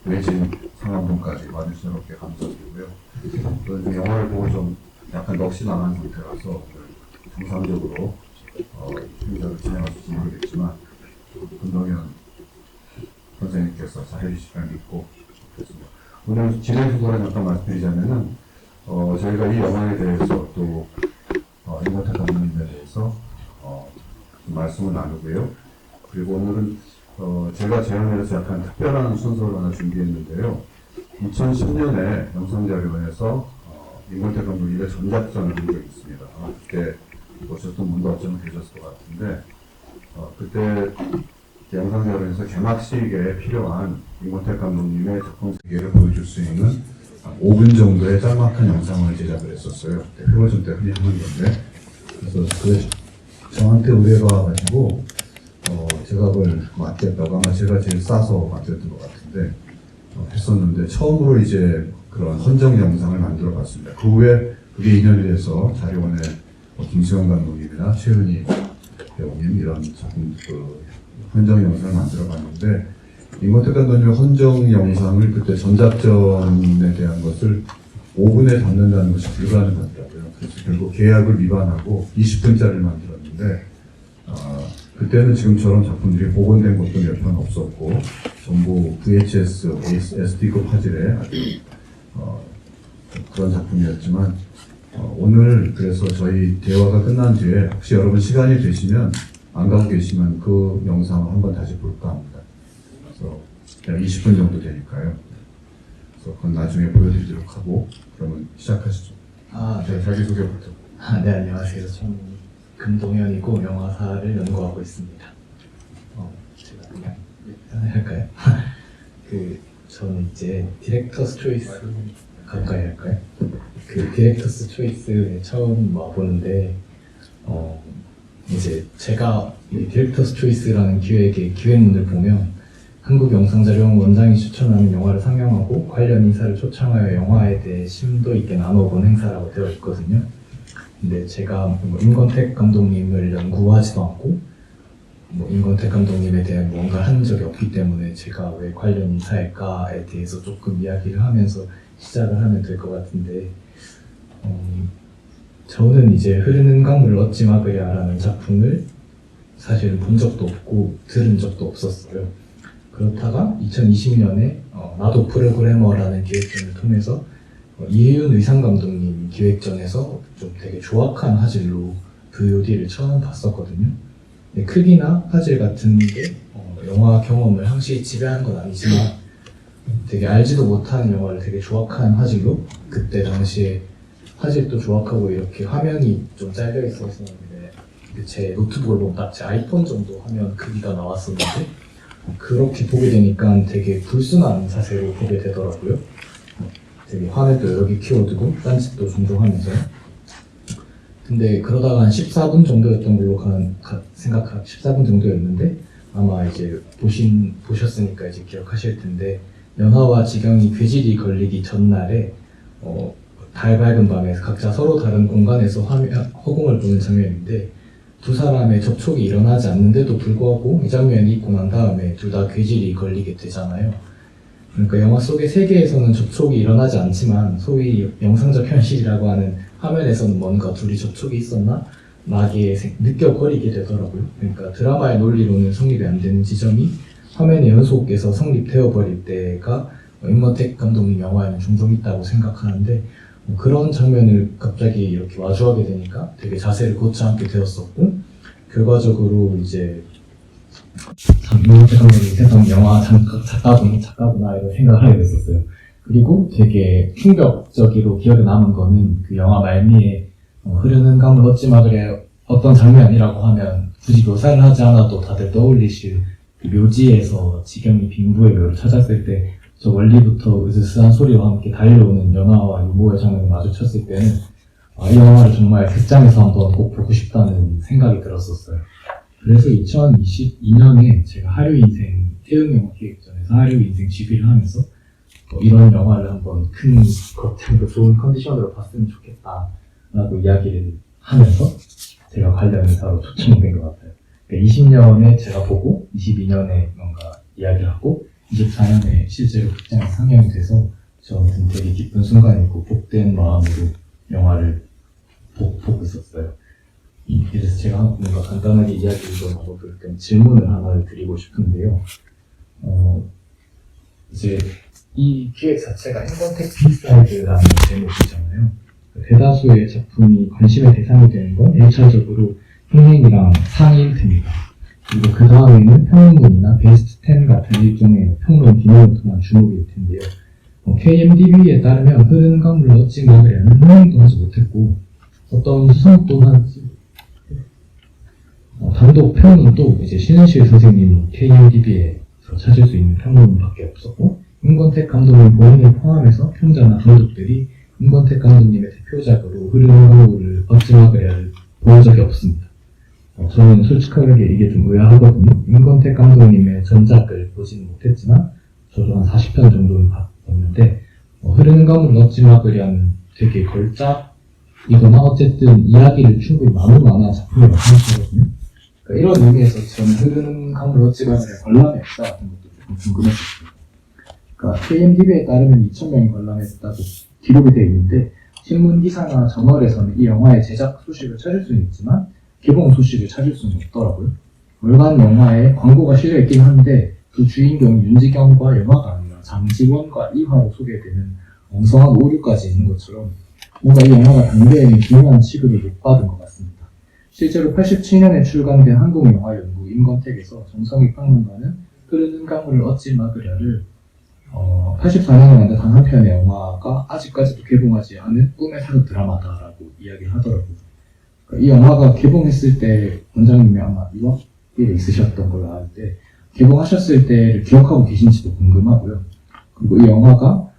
외진 상암동까지 와주셔서 이렇게 감사드리고요. 저는 영화를 보고 좀 약간 넋이 나간 상태라서 정상적으로 행사를 진행하실지 모르겠지만 금동현 선생님께서 잘해주시면 믿고 그렇습니다. 오늘 진행 순서를 잠깐 말씀드리자면은 저희가 이 영화에 대해서 또 임권택 감독님에 대해서 말씀을 나누고요. 그리고 오늘은 제가 제안해서 약간 특별한 순서를 하나 준비했는데요. 2010년에 영상자료원에서 임권택 감독님의 전작전을 본 적이 있습니다. 그때 보셨던 분도 어쩌면 계셨을 것 같은데 그때 영상자료에서 개막식에 필요한 임권택 감독님의 작품 세계를 보여줄 수 있는 5분 정도의 짤막한 영상을 제작을 했었어요. 표본전 때 흔히 하는 건데 그래서 저한테 의뢰가 와가지고 제가 그걸 맡겼다고 아마 제가 제일 싸서 맡겼던 것 같은데 했었는데 처음으로 이제 그런 헌정 영상을 만들어 봤습니다. 그 후에 그게 인연이 돼서 자료원에 김수영 감독님이나 최은희 배우님 이런 작품 헌정 영상을 만들어 봤는데 임권택 감독님의 헌정 영상을 그때 전작전에 대한 것을 5분에 담는다는 것이 불가능하더라고요. 그래서 결국 계약을 위반하고 20분짜리를 만들었는데 그때는 지금처럼 작품들이 복원된 것도 몇 편 없었고 전부 VHS, SD급 화질의 아주 그런 작품이었지만 오늘 그래서 저희 대화가 끝난 뒤에 혹시 여러분 시간이 되시면 안 가고 계시면 그 영상을 한번 다시 볼까 합니다. 그래서 약 20분 정도 되니까요. 그래서 그건 나중에 보여드리도록 하고 그러면 시작하시죠. 네, 자기소개 부탁드립니다. 네, 안녕하세요. 저는 금동현이고 영화사를 연구하고 있습니다. 제가 그냥 할까요? 저는 이제 디렉터스 초이스 가까이 할까요? 디렉터스 초이스에 처음 와보는데 이제 제가 이 디렉터스 초이스라는 기획의 기획문을 보면 한국영상자료원 원장이 추천하는 영화를 상영하고 관련 인사를 초청하여 영화에 대해 심도 있게 나눠본 행사라고 되어 있거든요. 근데 제가 임권택 감독님을 연구하지도 않고 임권택 감독님에 대한 뭔가를 한 적이 없기 때문에 제가 왜 관련 인사일까에 대해서 조금 이야기를 하면서 시작을 하면 될 것 같은데 저는 이제 흐르는 강물을 어찌 막으랴라는 작품을 사실은 본 적도 없고 들은 적도 없었어요. 그렇다가 2020년에 나도 프로그래머라는 기획전을 통해서 이혜윤 의상감독님 기획전에서 좀 되게 조악한 화질로 VOD를 처음 봤었거든요. 크기나 화질 같은 게 영화 경험을 항시 지배한 건 아니지만 되게 알지도 못하는 영화를 되게 조악한 화질로 그때 당시에 화질도 조악하고 이렇게 화면이 좀 잘려 있었는데 제 노트북을 보면 딱 제 아이폰 정도 화면 크기가 나왔었는데 그렇게 보게 되니까 되게 불순한 자세로 보게 되더라고요. 되게 화면도 여러 개 키워두고 딴짓도 종종 하면서 근데 그러다가 한 14분 정도였던 걸로 생각하 14분 정도였는데 아마 이제 보셨으니까 이제 기억하실 텐데 연하와 지경이 괴질이 걸리기 전날에 달 밝은 밤에 각자 서로 다른 공간에서 허공을 보는 장면인데 두 사람의 접촉이 일어나지 않는데도 불구하고 이 장면이 있고 난 다음에 둘 다 괴질이 걸리게 되잖아요. 그러니까 영화 속의 세계에서는 접촉이 일어나지 않지만 소위 영상적 현실이라고 하는 화면에서는 뭔가 둘이 접촉이 있었나? 나게 느껴버리게 되더라고요. 그러니까 드라마의 논리로는 성립이 안 되는 지점이 화면의 연속에서 성립되어 버릴 때가 임권택 감독님 영화에는 종종 있다고 생각하는데 그런 장면을 갑자기 이렇게 마주하게 되니까 되게 자세를 곧지 않게 되었었고 결과적으로 이제 임권택 감독님 세상 영화 작가구나 이런 생각을 하게 됐었어요. 그리고 되게 충격적으로 기억에 남은 거는 그 영화 말미에 흐르는 강물 어찌 막으랴 어떤 장면이라고 하면 굳이 묘사를 하지 않아도 다들 떠올리실 그 묘지에서 지경이 빙부의 묘를 찾았을 때 저 멀리부터 으스스한 소리와 함께 달려오는 연하와 유모의 장면을 마주쳤을 때는 이 영화를 정말 극장에서 한번 꼭 보고 싶다는 생각이 들었었어요. 그래서 2022년에 제가 하류인생 태릉영화 기획전에서 하류인생 GB를 하면서 이런 영화를 한번 큰 겉으로 좋은 컨디션으로 봤으면 좋겠다라고 이야기를 하면서 제가 관련 인사로 초청된 것 같아요. 그러니까 20년에 제가 보고 22년에 뭔가 이야기를 하고 24년에 실제로 극장에 상영이 돼서 저한테는 되게 기쁜 순간이고 복된 마음으로 영화를 보고 있었어요. 그래서 제가 뭔가 간단하게 이야기를 좀 하고 그럴 땐 질문을 하나를 드리고 싶은데요. 이제 이 기획 자체가 인건텍 비사이드라는 제목이잖아요. 대다수의 작품이 관심의 대상이 되는 건 1차적으로 흥행이랑 상위일 텐니다. 그리고 그 다음에는 평론이나 베스트 10 같은 일종의 평론 기능을 통한 주목일 텐데요. KMDB에 따르면 흐르는 강물로 어찌 막으려는 흥행도 하지 못했고 어떤 수상도 하지 단독 평론도 이제 신은실 선생님 KMDB에서 찾을 수 있는 평론밖에 없었고 임권택 감독님 본인을 포함해서 평자나 감독들이 임권택 감독님의 대표작으로 흐르는 강물을 어찌 막으려를 본 적이 없습니다. 저는 솔직하게 이게 좀 의아하거든요. 임권택 감독님의 전작을 보지는 못했지만 저도 한 40편 정도는 봤는데 흐르는 강물을 어찌 막으려는 되게 걸작이거나 어쨌든 이야기를 충분히 나눌 만한 작품이라고 생각하거든요. 그러니까 이런 의미에서 저는 흐르는 강물을 어찌 막으려 관람이 없다 같은 것도 조금 궁금했었어요. 그러니까 KMDB에 따르면 2,000명이 관람했다고 기록이 되어 있는데 신문 기사나 저널에서는 이 영화의 제작 소식을 찾을 수는 있지만 개봉 소식을 찾을 수는 없더라고요. 월간 영화에 광고가 실려 있긴 한데 그 주인공 윤지경과 영화가 아니라 장지원과 이화로 소개되는 엉성한 오류까지 있는 것처럼 뭔가 이 영화가 당대에는 중요한 취급을 못 받은 것 같습니다. 실제로 87년에 출간된 한국영화연구 임권택에서 정성희 평론가는 흐르는 강물을 어찌 막으려를 84년에 만든 단 한 편의 영화가 아직까지도 개봉하지 않은 꿈의 사극 드라마다라고 이야기를 하더라고요. 이 영화가 개봉했을 때 원장님이 아마 유학에 있으셨던 걸로 아는데 개봉하셨을 때를 기억하고 계신지도 궁금하고요. 그리고 이 영화가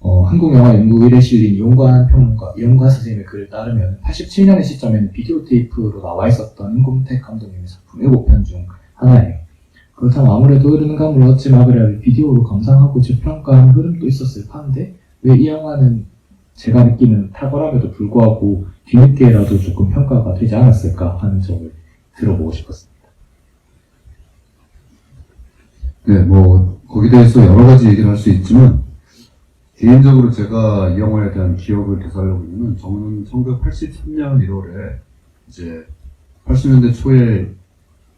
한국영화연구일에 실린 이용관 평론가, 이용관 선생님의 글을 따르면 87년의 시점에는 비디오 테이프로 나와 있었던 임권택 감독님의 작품 7편 중 하나예요. 그렇다면 아무래도 흐르는 강물을 어찌 막으려를 비디오로 감상하고 재평가한 흐름도 있었을 판데 왜 이 영화는 제가 느끼는 탁월함에도 불구하고 뒤늦게라도 조금 평가가 되지 않았을까 하는 점을 들어보고 싶었습니다. 네, 거기에 대해서 여러 가지 얘기를 할 수 있지만, 개인적으로 제가 이 영화에 대한 기억을 되살려고 있는 저는 1983년 1월에 이제 80년대 초에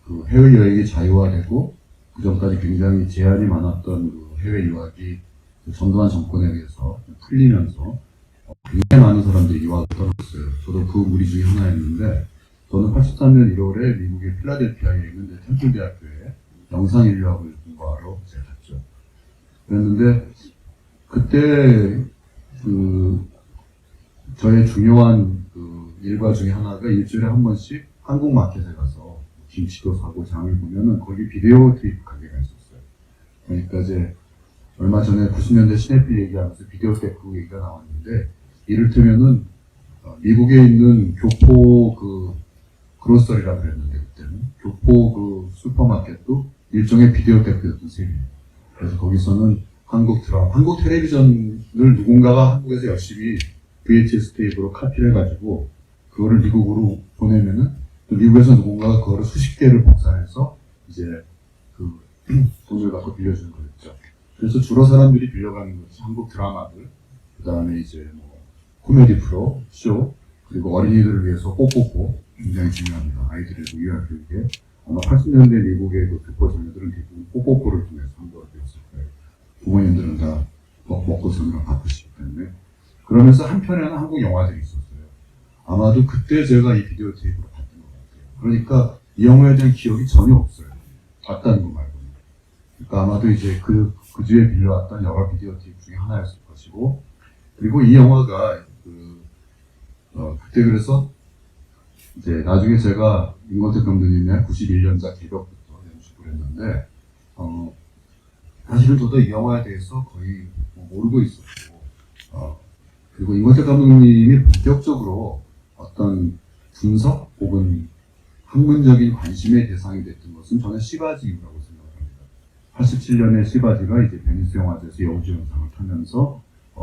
그 해외여행이 자유화되고 그 전까지 굉장히 제한이 많았던 그 해외 유학이 전두환 정권에 의해서 풀리면서 굉장히 많은 사람들이 유학을 떠났어요. 저도 그 무리 중에 하나였는데 저는 83년 1월에 미국의 필라델피아에 있는 템플대학교에 영상인류학을 공부하러 제가 갔죠. 그랬는데 그때 저의 중요한 일과 중에 하나가 일주일에 한 번씩 한국 마켓에 가서 김치도 사고 장을 보면은 거기 비디오 테이프 가게가 있었어요. 그러니까 이제 얼마 전에 90년대 시네필 얘기하면서 비디오 테이프 얘기가 나왔는데 이를테면은 미국에 있는 교포 그로서리라고 그랬는데 그때는 교포 슈퍼마켓도 일종의 비디오 테이프였던 셈이에요. 그래서 거기서는 한국 텔레비전을 누군가가 한국에서 열심히 VHS 테이프로 카피를 해가지고 그거를 미국으로 보내면은 또 미국에서 누군가가 그거를 수십 개를 복사해서 이제 돈을 갖고 빌려주는 거였죠. 그래서 주로 사람들이 빌려가는 것이 한국 드라마들, 그 다음에 이제 코미디 프로, 쇼, 그리고 어린이들을 위해서 뽀뽀뽀 굉장히 중요합니다. 아이들의 유학 교육에 아마 80년대 미국의 교포 자녀들은 대부분 뽀뽀뽀를 통해서 한국어를 배웠을 거예요. 부모님들은 다 먹고 사느라 바쁘시기 때문에. 그러면서 한편에는 한국 영화들이 있었어요. 아마도 그때 제가 이 비디오 테이프를 봤던 것 같아요. 그러니까 이 영화에 대한 기억이 전혀 없어요. 봤다는 거 말고는. 그러니까 아마도 이제 그 뒤에 빌려왔던 여러 비디오 테이프 중에 하나였을 것이고, 그리고 이 영화가 그때 그래서 이제 나중에 제가 임권택 감독님의 91년작 개벽부터 연습을 했는데, 사실은 저도 이 영화에 대해서 거의 모르고 있었고, 그리고 임권택 감독님이 본격적으로 어떤 분석 혹은 학문적인 관심의 대상이 됐던 것은 저는 시바지 이후라고 생각합니다. 87년에 시바지가 이제 베니스 영화제에서 여우주연상을 타면서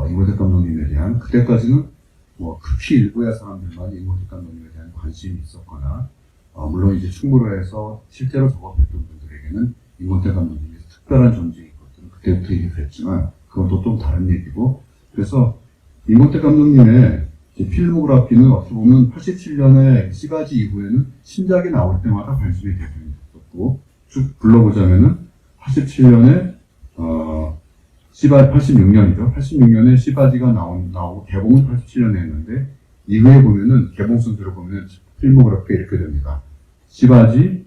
임권택 감독님에 대한, 그때까지는 극히 일부의 사람들만 임권택 감독님에 대한 관심이 있었거나, 물론 이제 충무로에서 실제로 작업했던 분들에게는 임권택 감독님이 특별한 존재가 있거든. 그때부터 얘기를 했지만 그건 또 좀 다른 얘기고 그래서 임권택 감독님의 필모그래피는 어떻게 보면 87년에 시가지 이후에는 신작이 나올 때마다 관심이 되고 있었고 쭉 불러보자면은 87년에 86년이죠. 86년에 시바지가 나오고 개봉은 87년에 했는데 이후에 보면은 개봉 순서로 보면 필모그래피가 이렇게 됩니다. 시바지,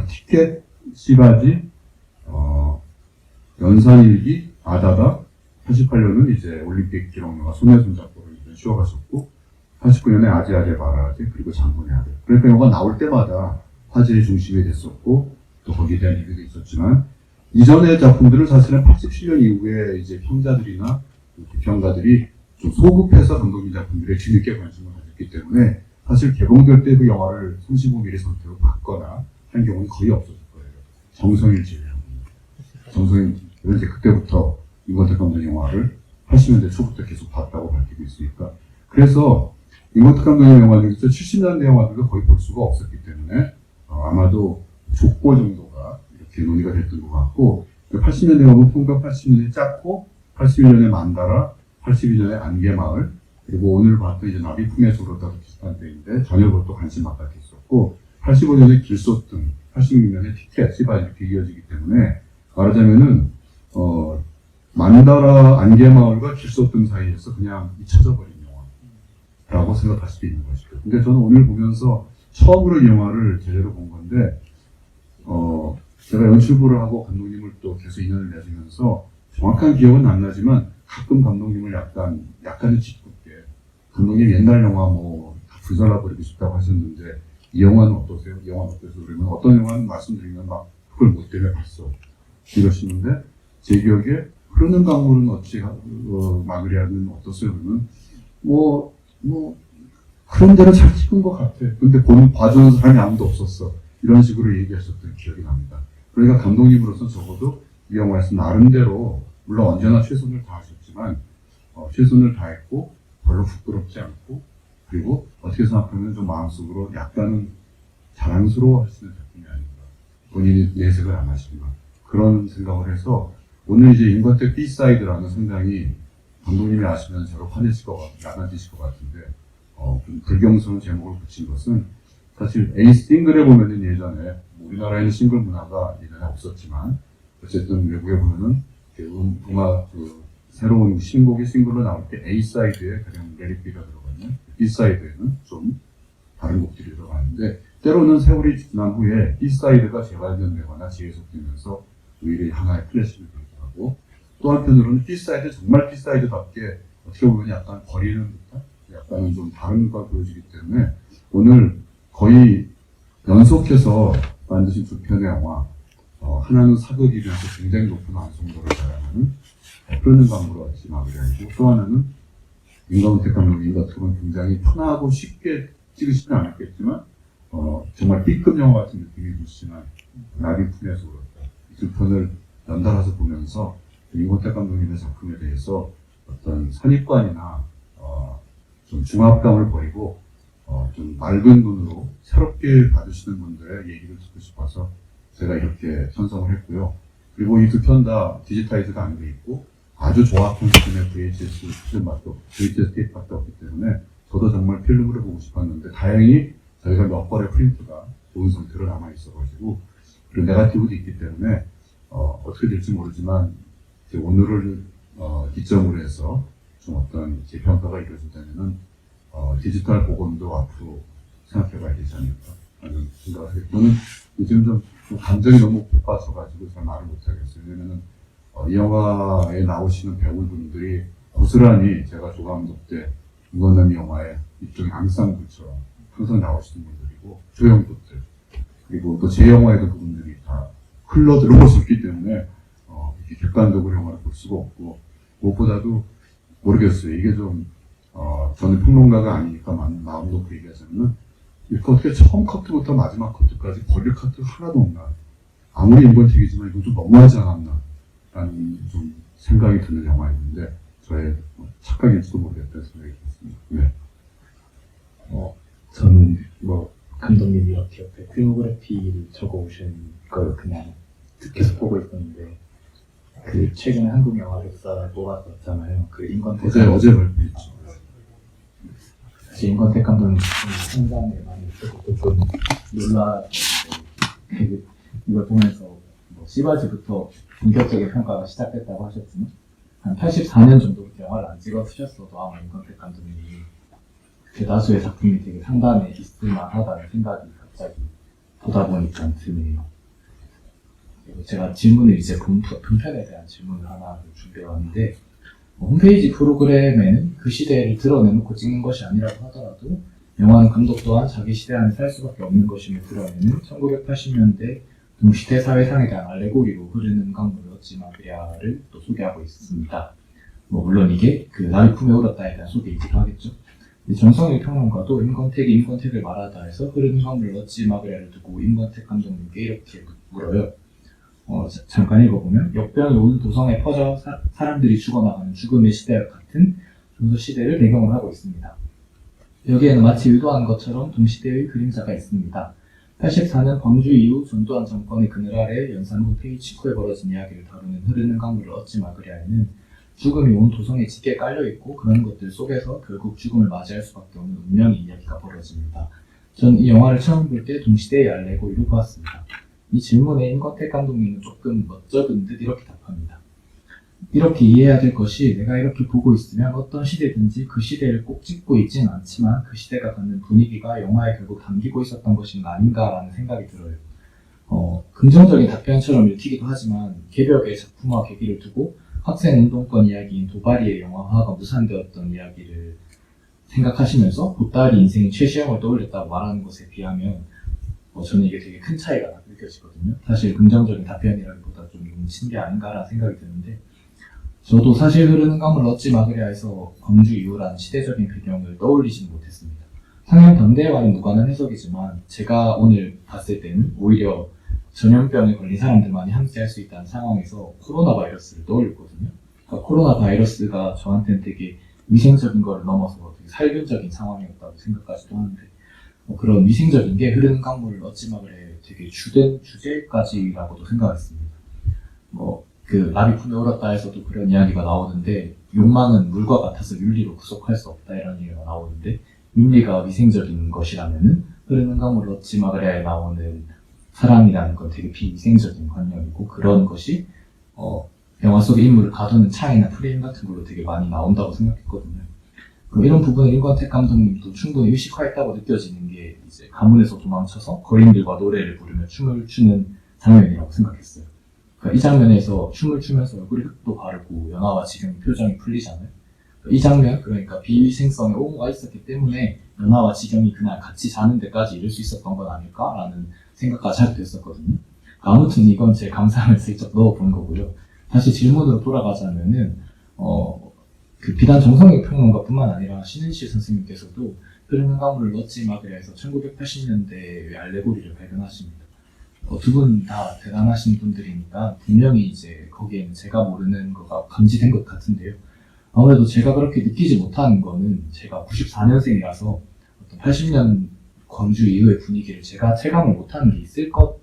티켓, 시바지, 연산일기, 아다다, 88년은 이제 올림픽 기록용과 손에 손잡고를 쉬어갔었고 89년에 아재아재 바라지 그리고 장군의 아들. 그러니까 영화가 나올 때마다 화제의 중심이 됐었고 또 거기에 대한 얘기도 있었지만 이전의 작품들은 사실은 87년 이후에 이제 평자들이나 비평가들이 좀 소급해서 감독님 작품들에 뒤늦게 관심을 가졌기 때문에 사실 개봉될 때 그 영화를 35mm 상태로 봤거나 한 경우는 거의 없었을 거예요. 정성일 제외하고. 정성일은 이제 그때부터 임권택 감독 영화를 80년대 초부터 계속 봤다고 밝히고 있으니까 그래서 임권택 감독의 영화 중에서 70년대 영화들도 거의 볼 수가 없었기 때문에 아마도 족보 정도가 이렇게 논의가 됐던 것 같고 80년대 영화는 통과 80년대 짰고 81년에 만다라 82년에 안개마을 그리고 오늘 봤던 이제 나비 품에 졸었다도 비슷한 때인데 전혀 그것도 관심 안 갖고 있었고 85년에 길소등 86년에 티켓 시바 이렇게 이어지기 때문에 말하자면은 만다라 안개마을과 길소등 사이에서 그냥 잊혀져 버린 영화라고 생각할 수도 있는 것이죠. 근데 저는 오늘 보면서 처음으로 이 영화를 제대로 본 건데 제가 연출부를 하고 감독님을 또 계속 인연을 맺으면서 정확한 기억은 안 나지만 가끔 감독님을 약간은 짓궂게 감독님 옛날 영화 다 불살라버리고 싶다고 하셨는데 이 영화는 어떠세요? 이 영화는 어떠세요? 그러면 어떤 영화는 말씀드리면 막 그걸 못 때문에 봤어 이러시는데 제 기억에 흐르는 강물은 어찌 막으랴는 어떠세요? 그러면 그런 대로 잘 찍은 것 같아. 근데 봐주는 사람이 아무도 없었어. 이런 식으로 얘기하셨던 기억이 납니다. 그러니까 감독님으로서 적어도 이 영화에서 나름대로 물론 언제나 최선을 다하셨지만 최선을 다했고 별로 부끄럽지 않고 그리고 어떻게 생각하면 좀 마음속으로 약간은 자랑스러워 하시는 작품이 아닌가. 본인이 내색을 안 하시지만 그런 생각을 해서 오늘 이제 임권택 B사이드라는 상당히 감독님이 아시면 저를 야단지실 것 같은데 좀 불경스러운 제목을 붙인 것은 사실 에이스 싱글에 보면은 예전에 우리나라에는 싱글 문화가 예전에 없었지만 어쨌든 외국에 보면은 음악 새로운 신곡이 싱글로 나올 때 A 사이드에 가령 레리비가 들어가면 B 사이드에는 좀 다른 곡들이 들어가는데 때로는 세월이 지난 후에 B 사이드가 재발견되거나 재해석되면서 오히려 하나의 클래식을 되기도 하고 또 한편으로는 B 사이드 정말 B 사이드답게 어떻게 보면 약간 버리는 듯한 약간은 좀 다른 걸 보여주기 때문에 오늘 거의 연속해서 만드신 두 편의 영화 하나는 사극이면서 굉장히 높은 완성도를 자랑하는 흐르는 강물을 어찌 막으려고 또 하나는 임권택 감독님 같은 경우는 굉장히 편하고 쉽게 찍으시진 않았겠지만 정말 B급 영화 같은 느낌이 드시지만 나비 품에서 그렇다. 이 두 편을 연달아서 보면서 임권택 감독님의 작품에 대해서 어떤 선입관이나 좀 중압감을 버리고 좀 맑은 눈으로 새롭게 봐주시는 분들의 얘기를 듣고 싶어서 제가 이렇게 편성을 했고요. 그리고 이 두 편 다 디지타이즈가 안 돼 있고 아주 조합한 수준의 VHS 테이프밖에 없기 때문에 저도 정말 필름으로 보고 싶었는데 다행히 저희가 몇 벌의 프린트가 좋은 상태로 남아 있어가지고 그리고 네거티브도 있기 때문에 어떻게 될지 모르지만 이제 오늘을 기점으로 해서 좀 어떤 재평가가 이루어진다면은 디지털 복원도 앞으로 생각해봐야 되지 않을까 하는 생각을 해요. 저는 요즘 좀 감정이 너무 고파져가지고 잘 말을 못하겠어요. 왜냐면은 이 영화에 나오시는 배우분들이 고스란히 제가 조감독 때 임권남 영화에 일종의 앙상블처럼 항상 나오시는 분들이고 조형독들 그리고 또 제 영화에도 그분들이 다 흘러 들어오셨기 때문에 이렇게 객관적으로 영화를 볼 수가 없고 무엇보다도 모르겠어요. 이게 좀 저는 평론가가 아니니까 마음 놓고 얘기하자면은 이렇게 어떻게 처음 커트부터 마지막 커트까지 버릴 커트가 하나도 없나. 아무리 임권택이지만 이건 좀 너무하지 않았나 라는 좀 생각이 드는 영화였는데 저의 착각일지도 모르겠다는 생각이 들었습니다. 네. 저는 감독님이 이렇게 필모그래피를 적어오신 걸 그냥 계속 보고 있었는데 그 최근에 한국 영화 백사를 뽑았었잖아요. 그 임권택 어제 발표했죠. 사실 임권택 감독님 상당히 많이 있었고 좀 놀랐는데 이걸 보면서 뭐 씨바지부터 본격적인 평가가 시작됐다고 하셨지만 한 84년 정도부터 영화를 안 찍어주셨어도 아마 임권택 감독님이 대다수의 작품이 되게 상단에 있을만하다는 생각이 갑자기 보다 보니까 드네요. 그리고 제가 질문을 이제 본편에 대한 질문을 하나 준비해왔는데 홈페이지 프로그램에는 그 시대를 드러내놓고 찍는 것이 아니라고 하더라도 영화는 감독 또한 자기 시대 안에 살 수밖에 없는 것임을 드러내는 1980년대 동시대 사회상에 대한 알레고리로 흐르는 강물을 어찌 막으랴를 또 소개하고 있습니다. 물론 이게 그 나비 품에 울었다에 대한 소개이기도 하겠죠. 정성일 평론가도 임권택을 말하다 해서 흐르는 강물을 어찌 막으랴를 두고 임권택 감독님께 이렇게 물어요. 잠깐 읽어보면 역병이 온 도성에 퍼져 사람들이 죽어나가는 죽음의 시대와 같은 조선시대를 배경으로 하고 있습니다. 여기에는 마치 의도한 것처럼 동시대의 그림자가 있습니다. 84년 광주 이후 전두환 정권의 그늘 아래 연산 후 퇴위 직후에 벌어진 이야기를 다루는 흐르는 강물을 어찌 막으랴에는 죽음이 온 도성에 짙게 깔려있고 그런 것들 속에서 결국 죽음을 맞이할 수밖에 없는 운명의 이야기가 벌어집니다. 전 이 영화를 처음 볼 때 동시대의 알레고리로 보았습니다. 이 질문에 임권택 감독님은 조금 멋쩍은 듯 이렇게 답합니다. 이렇게 이해해야 될 것이 내가 이렇게 보고 있으면 어떤 시대든지 그 시대를 꼭 찍고 있지는 않지만 그 시대가 갖는 분위기가 영화에 결국 담기고 있었던 것인가 아닌가라는 생각이 들어요. 긍정적인 답변처럼 읽히기도 하지만 개벽의 작품화 계기를 두고 학생운동권 이야기인 도바리의 영화화가 무산되었던 이야기를 생각하시면서 보따리 인생인 최시영을 떠올렸다고 말하는 것에 비하면 저는 이게 되게 큰 차이가 느껴지거든요. 사실 긍정적인 답변이라기보다 좀 뭉친 게 아닌가라는 생각이 드는데 저도 사실 흐르는 강물을 어찌 막으랴 해서 광주 이후라는 시대적인 배경을 떠올리지는 못했습니다. 상영 당대와는 무관한 해석이지만 제가 오늘 봤을 때는 오히려 전염병에 걸린 사람들만이 함께할 수 있다는 상황에서 코로나 바이러스를 떠올렸거든요. 그러니까 코로나 바이러스가 저한테는 되게 위생적인 걸 넘어서 되게 살균적인 상황이었다고 생각하지도 하는데 그런 위생적인 게 흐르는 강물을 어찌 막으랴 되게 주된 주제까지라고도 생각했습니다. 그 나비 품에 울었다 해서도 그런 이야기가 나오는데 욕망은 물과 같아서 윤리로 구속할 수 없다 이런 얘기가 나오는데 윤리가 위생적인 것이라면은 흐르는 강물을 어찌 막으랴에 나오는 사람이라는 건 되게 비위생적인 관념이고 그런 것이 영화 속의 인물을 가두는 차이나 프레임 같은 걸로 되게 많이 나온다고 생각했거든요. 이런 부분을 임권택 감독님도 충분히 의식화했다고 느껴지는 게 이제 가문에서 도망쳐서 거인들과 노래를 부르며 춤을 추는 장면이라고 생각했어요. 그러니까 이 장면에서 춤을 추면서 얼굴에 흙도 바르고 연하와 지경의 표정이 풀리잖아요. 이 장면, 그러니까 비위생성에 옹호가 있었기 때문에 연하와 지경이 그날 같이 자는 데까지 이를 수 있었던 건 아닐까라는 생각까지 하게 됐었거든요. 아무튼 이건 제 감상을 슬쩍 넣어본 거고요. 다시 질문으로 돌아가자면은 그 비단 정성일 평론가뿐만 아니라 신은실 선생님께서도 흐르는 강물을 어찌 막으랴 해서 1980년대의 알레고리를 발견하십니다. 두 분 다 대단하신 분들이니까 분명히 이제 거기에는 제가 모르는 거가 감지된 것 같은데요. 아무래도 제가 그렇게 느끼지 못하는 거는 제가 94년생이라서 80년 광주 이후의 분위기를 제가 체감을 못하는 게 있을 것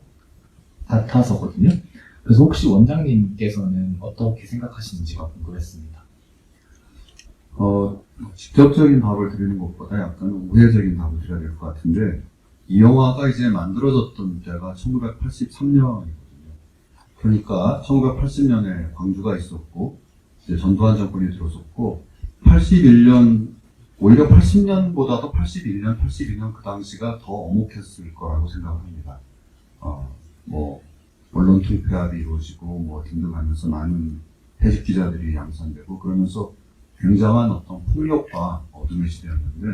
같아서거든요. 그래서 혹시 원장님께서는 어떻게 생각하시는지가 궁금했습니다. 직접적인 답을 드리는 것보다 약간 우회적인 답을 드려야 될 것 같은데 이 영화가 이제 만들어졌던 때가 1983년이거든요. 그러니까 1980년에 광주가 있었고 이제 전두환 정권이 들어섰고 81년 오히려 80년보다도 81년, 82년 그 당시가 더 엄혹했을 거라고 생각을 합니다. 언론 투표합이 이루어지고 등등 하면서 많은 해직 기자들이 양산되고 그러면서 굉장한 어떤 폭력과 어둠의 시대였는데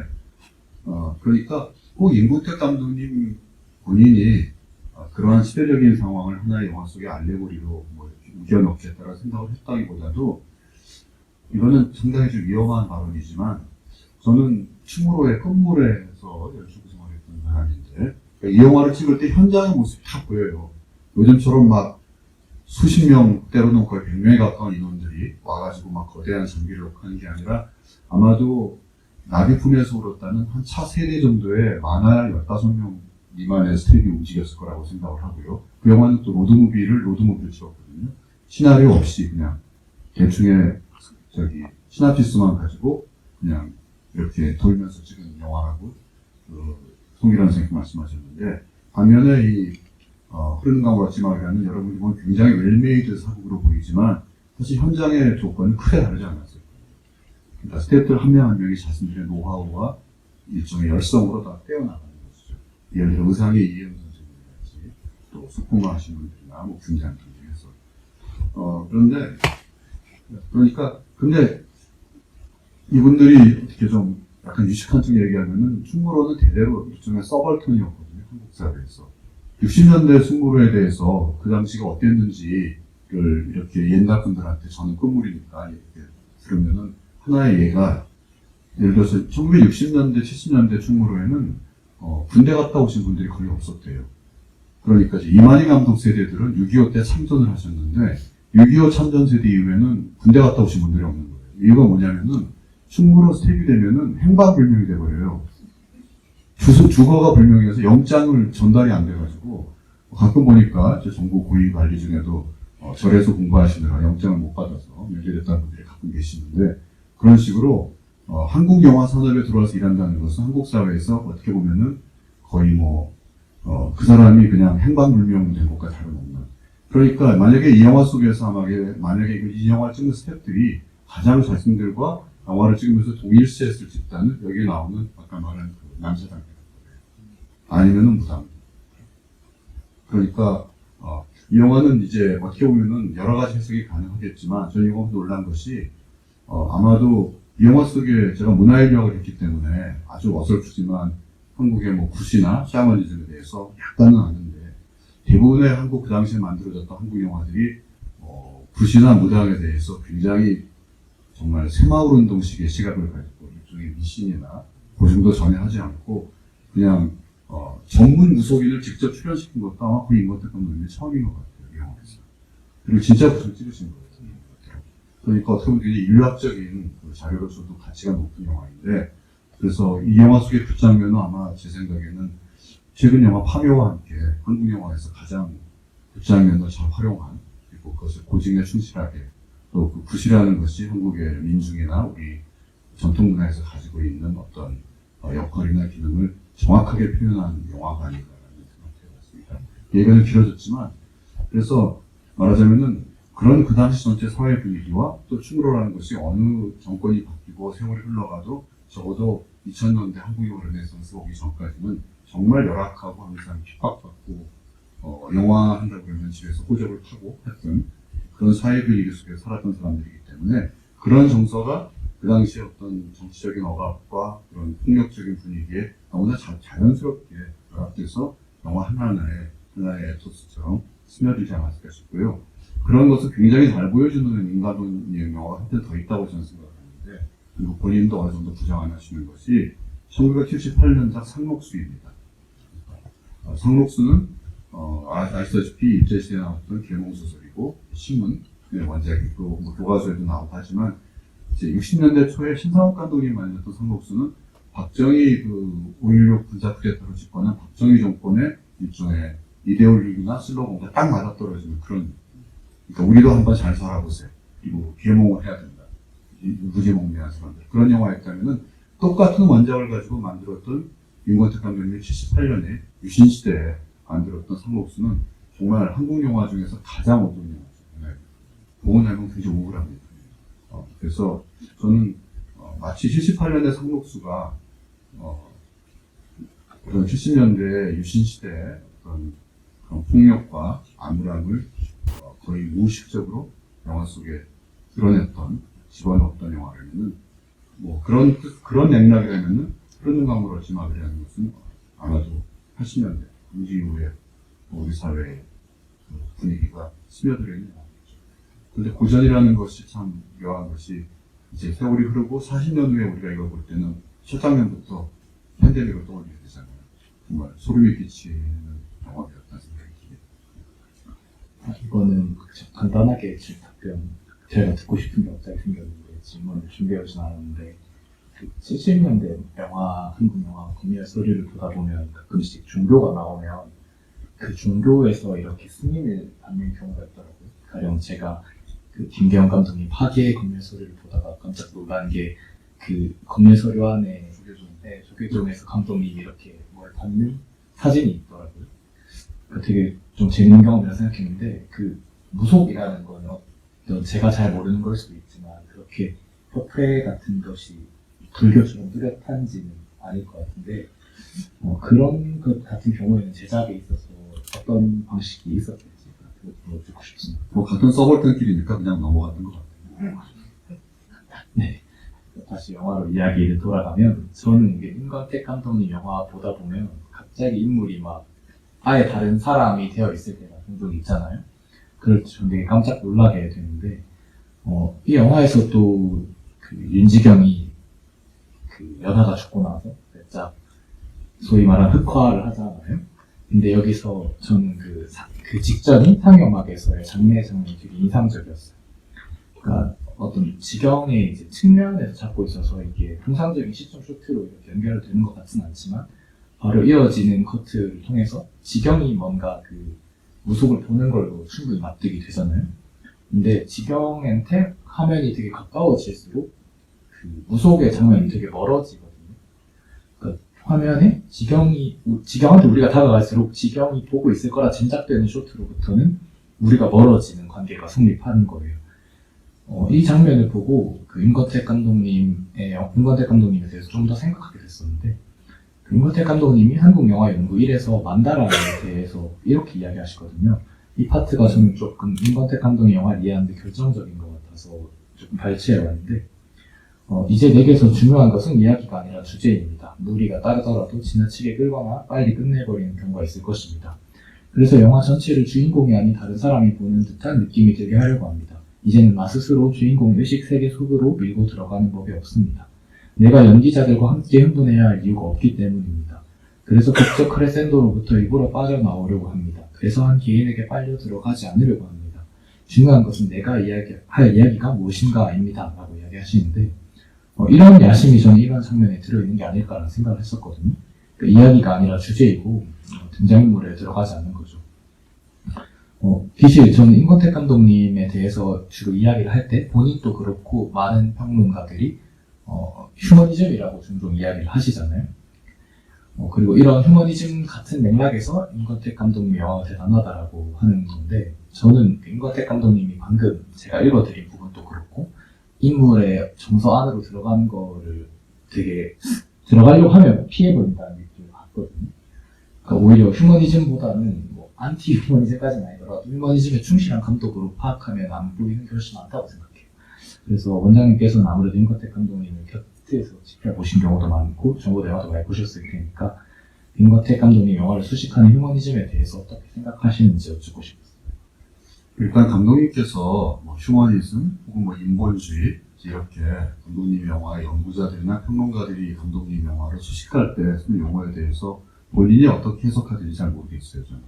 그러니까 꼭 임권택 감독님 본인이 그러한 시대적인 상황을 하나의 영화 속의 알레고리로 우겨넣겠다라는 생각을 했다기보다도 이거는 상당히 좀 위험한 발언이지만 저는 충무로의 끝물에서 연출 구성을 했던 사람인데 이 영화를 찍을 때 현장의 모습이 다 보여요. 요즘처럼 막 수십 명, 때로는 거의 100명에 가까운 인원들이 와가지고 막 거대한 장비를 녹화하는 게 아니라 아마도 나비 품에서 울었다는 한 차 3대 정도의 많아야 15명 미만의 스텝이 움직였을 거라고 생각을 하고요. 그 영화는 또 로드무비를 찍었거든요. 시나리오 없이 그냥 대충의 시나피스만 가지고 그냥 이렇게 돌면서 찍은 영화라고 송일환 선생님 말씀하셨는데, 반면에 이 흐르는 강물 어찌마을이라는 여러분이 보면 굉장히 웰메이드 사극으로 보이지만 사실 현장의 조건은 크게 다르지 않았어요. 그러니까 스태프들 한 명 한 명이 자신들의 노하우와 일종의 열성으로 다 떼어나가는 것이죠. 예를 들어 의상의 이혜영 선생님이라든지 또 소품화 하시는 분들이나 뭐 분장 등등해서 근데 이분들이 어떻게 좀 약간 유식한 쪽 얘기하면은 충무로는 대대로 일종의 서벌턴이었거든요, 한국 사회에서. 60년대 충무로에 대해서 그 당시가 어땠는지를 이렇게 옛날 분들한테 저는 끝물이니까 이렇게 들으면은 하나의 예가, 예를 들어서 1960년대, 70년대 충무로에는 군대 갔다 오신 분들이 거의 없었대요. 그러니까 이제 이만희 감독 세대들은 6.25 때 참전을 하셨는데 6.25 참전 세대 이후에는 군대 갔다 오신 분들이 없는 거예요. 이유가 뭐냐면은 충무로 스텝이 되면은 행방불명이 돼버려요. 주거가 불명해서 영장을 전달이 안 돼가지고 가끔 보니까 정부 고위 관리 중에도 절에서 공부하시느라 영장을 못 받아서 면제됐다는 분들이 가끔 계시는데, 그런 식으로 한국 영화 산업에 들어와서 일한다는 것은 한국 사회에서 어떻게 보면은 거의 그 사람이 그냥 행방불명된 것과 다름없는. 그러니까 만약에 이 영화 속에서 만약에 이 영화를 찍는 스태프들이 가장 자신들과 영화를 찍으면서 동일시했을 집단은 여기에 나오는 아까 말한 그 남사당이라는 거예요. 아니면은 무당. 그러니까 이 영화는 이제 어떻게 보면은 여러 가지 해석이 가능하겠지만, 저는 이거 놀란 것이 아마도 이 영화 속에 제가 문화인력을 했기 때문에 아주 어설프지만 한국의 굿이나 샤머니즘에 대해서 약간은 아는데, 대부분의 한국 그 당시에 만들어졌던 한국 영화들이 굿이나 무당에 대해서 굉장히 정말 새마을 운동식의 시각을 가지고 일종의 미신이나 고증도 전혀 하지 않고 그냥 전문 무속인을 직접 출연시킨 것도 아마 그 임원택 감독님이 처음인 것 같아요, 이 영화에서. 그리고 진짜 굿을 찍으신 거예요. 그러니까 어떻게 보면 굉장히 인류학적인 자료로서도 가치가 높은 영화인데, 그래서 이 영화 속의 그 장면은 아마 제 생각에는 최근 영화 파묘와 함께 한국 영화에서 가장 그 장면을 잘 활용한, 그리고 그것을 고증에 충실하게, 또 그 굿이라는 것이 한국의 민중이나 우리 전통 문화에서 가지고 있는 어떤 역할이나 기능을 정확하게 표현한 영화가 아닌가라는 생각이 해봤습니다. 얘기는 길어졌지만, 그래서 말하자면은 그런 그 당시 전체 사회 분위기와 또 충무로라는 것이 어느 정권이 바뀌고 세월이 흘러가도 적어도 2000년대 한국 영화 르네상스 오기 전까지는 정말 열악하고 항상 핍박받고 영화 한다고 그러면 집에서 호적을 파고 했던 그런 사회 분위기 속에 살았던 사람들이기 때문에, 그런 정서가 그 당시에 어떤 정치적인 억압과 그런 폭력적인 분위기에 너무나 자연스럽게 결합돼서 영화 하나의 에토스처럼 스며들지 않았을까 싶고요. 그런 것을 굉장히 잘 보여주는 인간론의 영화가 한편 더 있다고 저는 생각하는데, 그리고 본인도 어느 정도 부정 안 하시는 것이 1978년작 상록수입니다. 상록수는 아시다시피 일제시대에 나왔던 계몽소설이고 신문의 원작이고 교과서에도 나오고 하지만, 이제 60년대 초에 신상옥 감독이 만들었던 상록수는 박정희 5.16 군사 쿠데타로 집권한 박정희 정권의 일종의 이데올로기나 슬로건과 딱 맞아떨어지는 그런, 그러니까 우리도 한번 잘 살아보세요. 그리고 계몽을 해야 된다. 무지몽매한 사람들. 그런 영화였다면은 똑같은 원작을 가지고 만들었던 윤건택 감독님이 78년에 유신시대에 만들었던 상록수는 정말 한국 영화 중에서 가장 어두운 영화죠. 보고 나면 굉장히 우울합니다. 그래서 저는 마치 78년의 상록수가 그런 70년대 유신시대의 어떤 그런 폭력과 암울함을 거의 무의식적으로 영화 속에 드러냈던, 집어넣었던 영화라면은, 그런 맥락이라면은 흐르는 강물 어찌마을이라는 것은 아마도 80년대 임시 이후에 우리 사회의 분위기가 스며들어 있는 영화겠죠. 근데 고전이라는 것이 참 묘한 것이, 이제 세월이 흐르고 40년 후에 우리가 이걸 볼 때는 첫 장면부터 팬데믹을 떠올리게 되잖아요. 정말 소름이 끼치는 영화였다는 생각이 듭니다. 이거는 간단하게 답변, 제가 듣고 싶은 게 갑자기 생겼는데 질문을 준비하진 않았는데, 70년대 영화, 한국 영화 검열 소리를 보다 보면 가끔씩 종교가 나오면 그 종교에서 이렇게 승인을 받는 경우가 있더라고요. 가령 제가 그 김계영 감독님 파괴의 검열 서류를 보다가 깜짝 놀란 게 그 검열 서류 안에 조계종에서 감독님이 이렇게 뭘 받는 사진이 있더라고요. 그러니까 되게 좀 재밌는 경험이라 생각했는데 그 무속이라는 거는 어떤 제가 잘 모르는 걸 수도 있지만 그렇게 협회 같은 것이 불교처럼 뚜렷한지는 아닐 것 같은데 그런 것 같은 경우에는 제작에 있어서 어떤 방식이 있었는지 물어보고 싶습니다. 뭐 같은 서벌턴끼리니까 그냥 넘어갔던 것 같아요. 네. 다시 영화로 이야기를 돌아가면 저는 이게 임권택 감독님 영화 보다 보면 갑자기 인물이 막 아예 다른 사람이 되어 있을 때가 종종 있잖아요. 그럴 때 저는 되게 깜짝 놀라게 되는데 이 영화에서 또 그 윤지경이 그 연하가 죽고 나서 살짝 소위 말하는 흑화를 하잖아요. 근데 여기서 저는 그 직전인 상영막에서의 장면이 되게 인상적이었어요. 그러니까 어떤 지경의 이제 측면에서 잡고 있어서 이게 통상적인 시점 쇼트로 이렇게 연결되는 것 같지는 않지만 바로 이어지는 커트를 통해서 지경이 뭔가 그 무속을 보는 걸로 충분히 납득이 되잖아요. 근데 지경한테 화면이 되게 가까워질수록 그 무속의 장면이 되게 멀어지거든요. 그러니까 화면에 지경한테 우리가 다가갈수록 지경이 보고 있을 거라 짐작되는 쇼트로부터는 우리가 멀어지는 관계가 성립하는 거예요. 이 장면을 보고 그 임권택 감독님에 대해서 좀 더 생각하게 됐었는데 그 임권택 감독님이 한국영화연구 1에서 만다라에 대해서 이렇게 이야기하시거든요. 이 파트가 저는 조금 임권택 감독의 영화를 이해하는데 결정적인 것 같아서 조금 발췌해왔는데 이제 내게서 중요한 것은 이야기가 아니라 주제입니다. 무리가 따르더라도 지나치게 끌거나 빨리 끝내버리는 경우가 있을 것입니다. 그래서 영화 전체를 주인공이 아닌 다른 사람이 보는 듯한 느낌이 들게 하려고 합니다. 이제는 나 스스로 주인공의 의식 세계 속으로 밀고 들어가는 법이 없습니다. 내가 연기자들과 함께 흥분해야 할 이유가 없기 때문입니다. 그래서 극적 크레센도로부터 일부러 빠져나오려고 합니다. 그래서 한 개인에게 빨려 들어가지 않으려고 합니다. 중요한 것은 내가 할 이야기가 무엇인가입니다. 라고 이야기하시는데 이런 야심이 저는 이런 장면에 들어있는 게 아닐까라는 생각을 했었거든요. 그러니까 이야기가 아니라 주제이고 등장인물에 들어가지 않는 거죠. 사실 저는 임권택 감독님에 대해서 주로 이야기를 할 때 본인도 그렇고 많은 평론가들이 휴머니즘이라고 종종 이야기를 하시잖아요. 그리고 이런 휴머니즘 같은 맥락에서 임권택 감독님 영화가 대단하다라고 하는 건데 저는 임권택 감독님이 방금 제가 읽어드린 부분도 그렇고 인물의 정서 안으로 들어가는 거를 되게 들어가려고 하면 피해버린다는 느낌을 받거든요. 그러니까 오히려 휴머니즘보다는 뭐 안티 휴머니즘까지는 아니더라도 휴머니즘에 충실한 감독으로 파악하면 안 보이는 게 훨씬 많다고 생각해요. 그래서 원장님께서는 아무래도 임권택 감독님을 곁에서 지켜보신 경우도 많고 정보도 영화도 많이 보셨을 테니까 임권택 감독님 영화를 수식하는 휴머니즘에 대해서 어떻게 생각하시는지 여쭙고 싶었어요. 일단 감독님께서 뭐 휴머니즘 혹은 뭐 인본주의 이렇게 감독님 영화의 연구자들이나 평론가들이 감독님 영화를 수식할 때 쓰는 용어에 대해서 본인이 어떻게 해석하는지 잘 모르겠어요, 저는.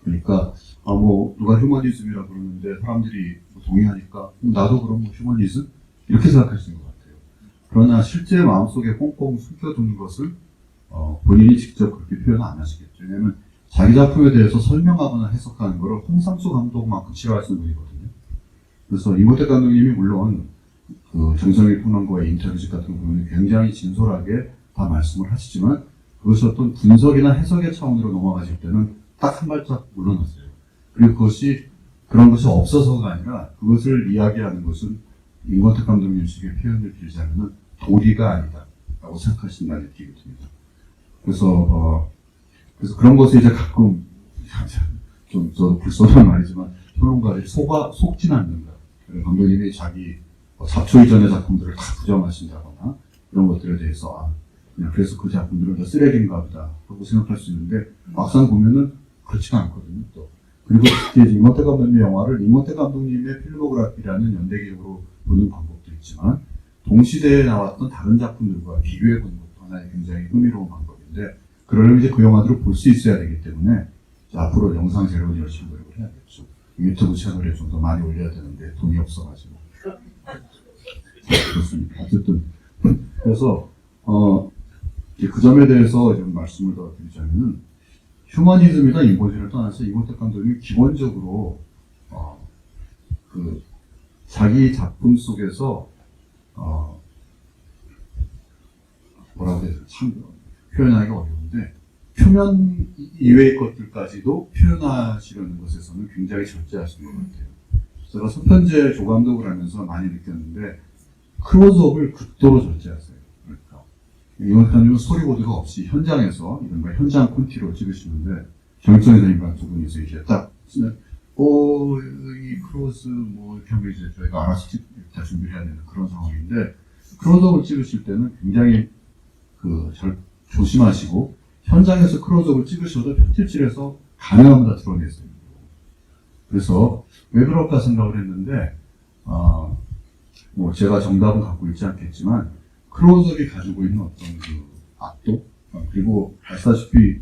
그러니까 뭐 누가 휴머니즘이라고 그러는데 사람들이 뭐 동의하니까 나도 그럼 뭐 휴머니즘? 이렇게 생각할 수 있는 것 같아요. 그러나 실제 마음속에 꽁꽁 숨겨두는 것을 본인이 직접 그렇게 표현 안 하시겠죠. 왜냐하면 자기 작품에 대해서 설명하거나 해석하는 것을 홍상수 감독만큼 싫어하시는 분이거든요. 그래서 임권택 감독님이 물론 그 정성일 평론가의 인터뷰집 같은 거 보면 굉장히 진솔하게 다 말씀을 하시지만 그것이 어떤 분석이나 해석의 차원으로 넘어가실 때는 딱 한 발짝 물러나세요. 그리고 그런 것이 없어서가 아니라 그것을 이야기하는 것은 임권택 감독님식의 표현을 빌자면 도리가 아니다 라고 생각하신다는 느낌이 듭니다. 그래서 그런 것을 이제 가끔 좀 불쏘는 말이지만 평론가들이 속진 않는다. 감독님이 자기 잡초 이전의 작품들을 다 부정하신다거나 이런 것들에 대해서 그냥 그래서 그 작품들은 다 쓰레기인가 보다 하고 생각할 수 있는데 막상 보면은 그렇지가 않거든요. 또 그리고 특히 임권택 감독님의 영화를 임권택 감독님의 필모그래피라는 연대기록으로 보는 방법도 있지만 동시대에 나왔던 다른 작품들과 비교해 보는 것도 하나의 굉장히 흥미로운 방법인데 그러려면 이제 그 영화들을 볼 수 있어야 되기 때문에 앞으로 영상 재료를 열심히 노력을 해야겠죠. 유튜브 채널에 좀 더 많이 올려야 되는데 돈이 없어가지고 그렇습니다. 어쨌든 그래서 그 점에 대해서 좀 말씀을 더 드리자면은 휴머니즘이나 인본주의를 떠나서 임권택 감독님이 기본적으로 그 자기 작품 속에서 뭐라고 해야 되나 참 표현하기가 어려운데 표면 이외의 것들까지도 표현하시려는 것에서는 굉장히 절제하시는 것 같아요. 제가 손편제 조감독을 하면서 많이 느꼈는데 클로즈업을 극도로 절제하세요. 그러니까 이원사님은 스토리보드가 없이 현장에서 이른바 현장 콘티로 찍으시는데 정익성 회장님과 두 분이서 이제 딱 쓰면 이 클로즈 뭐 이렇게 하면 이제 저희가 알아서 다 준비를 해야 되는 그런 상황인데 클로즈업을 찍으실 때는 굉장히 조심하시고 현장에서 클로즈업을 찍으셔도 편집실에서 가능하면 다 드러내세요. 그래서 왜 그럴까 생각을 했는데 뭐 제가 정답은 갖고 있지 않겠지만 클로즈업이 가지고 있는 어떤 그 압도 그리고 아시다시피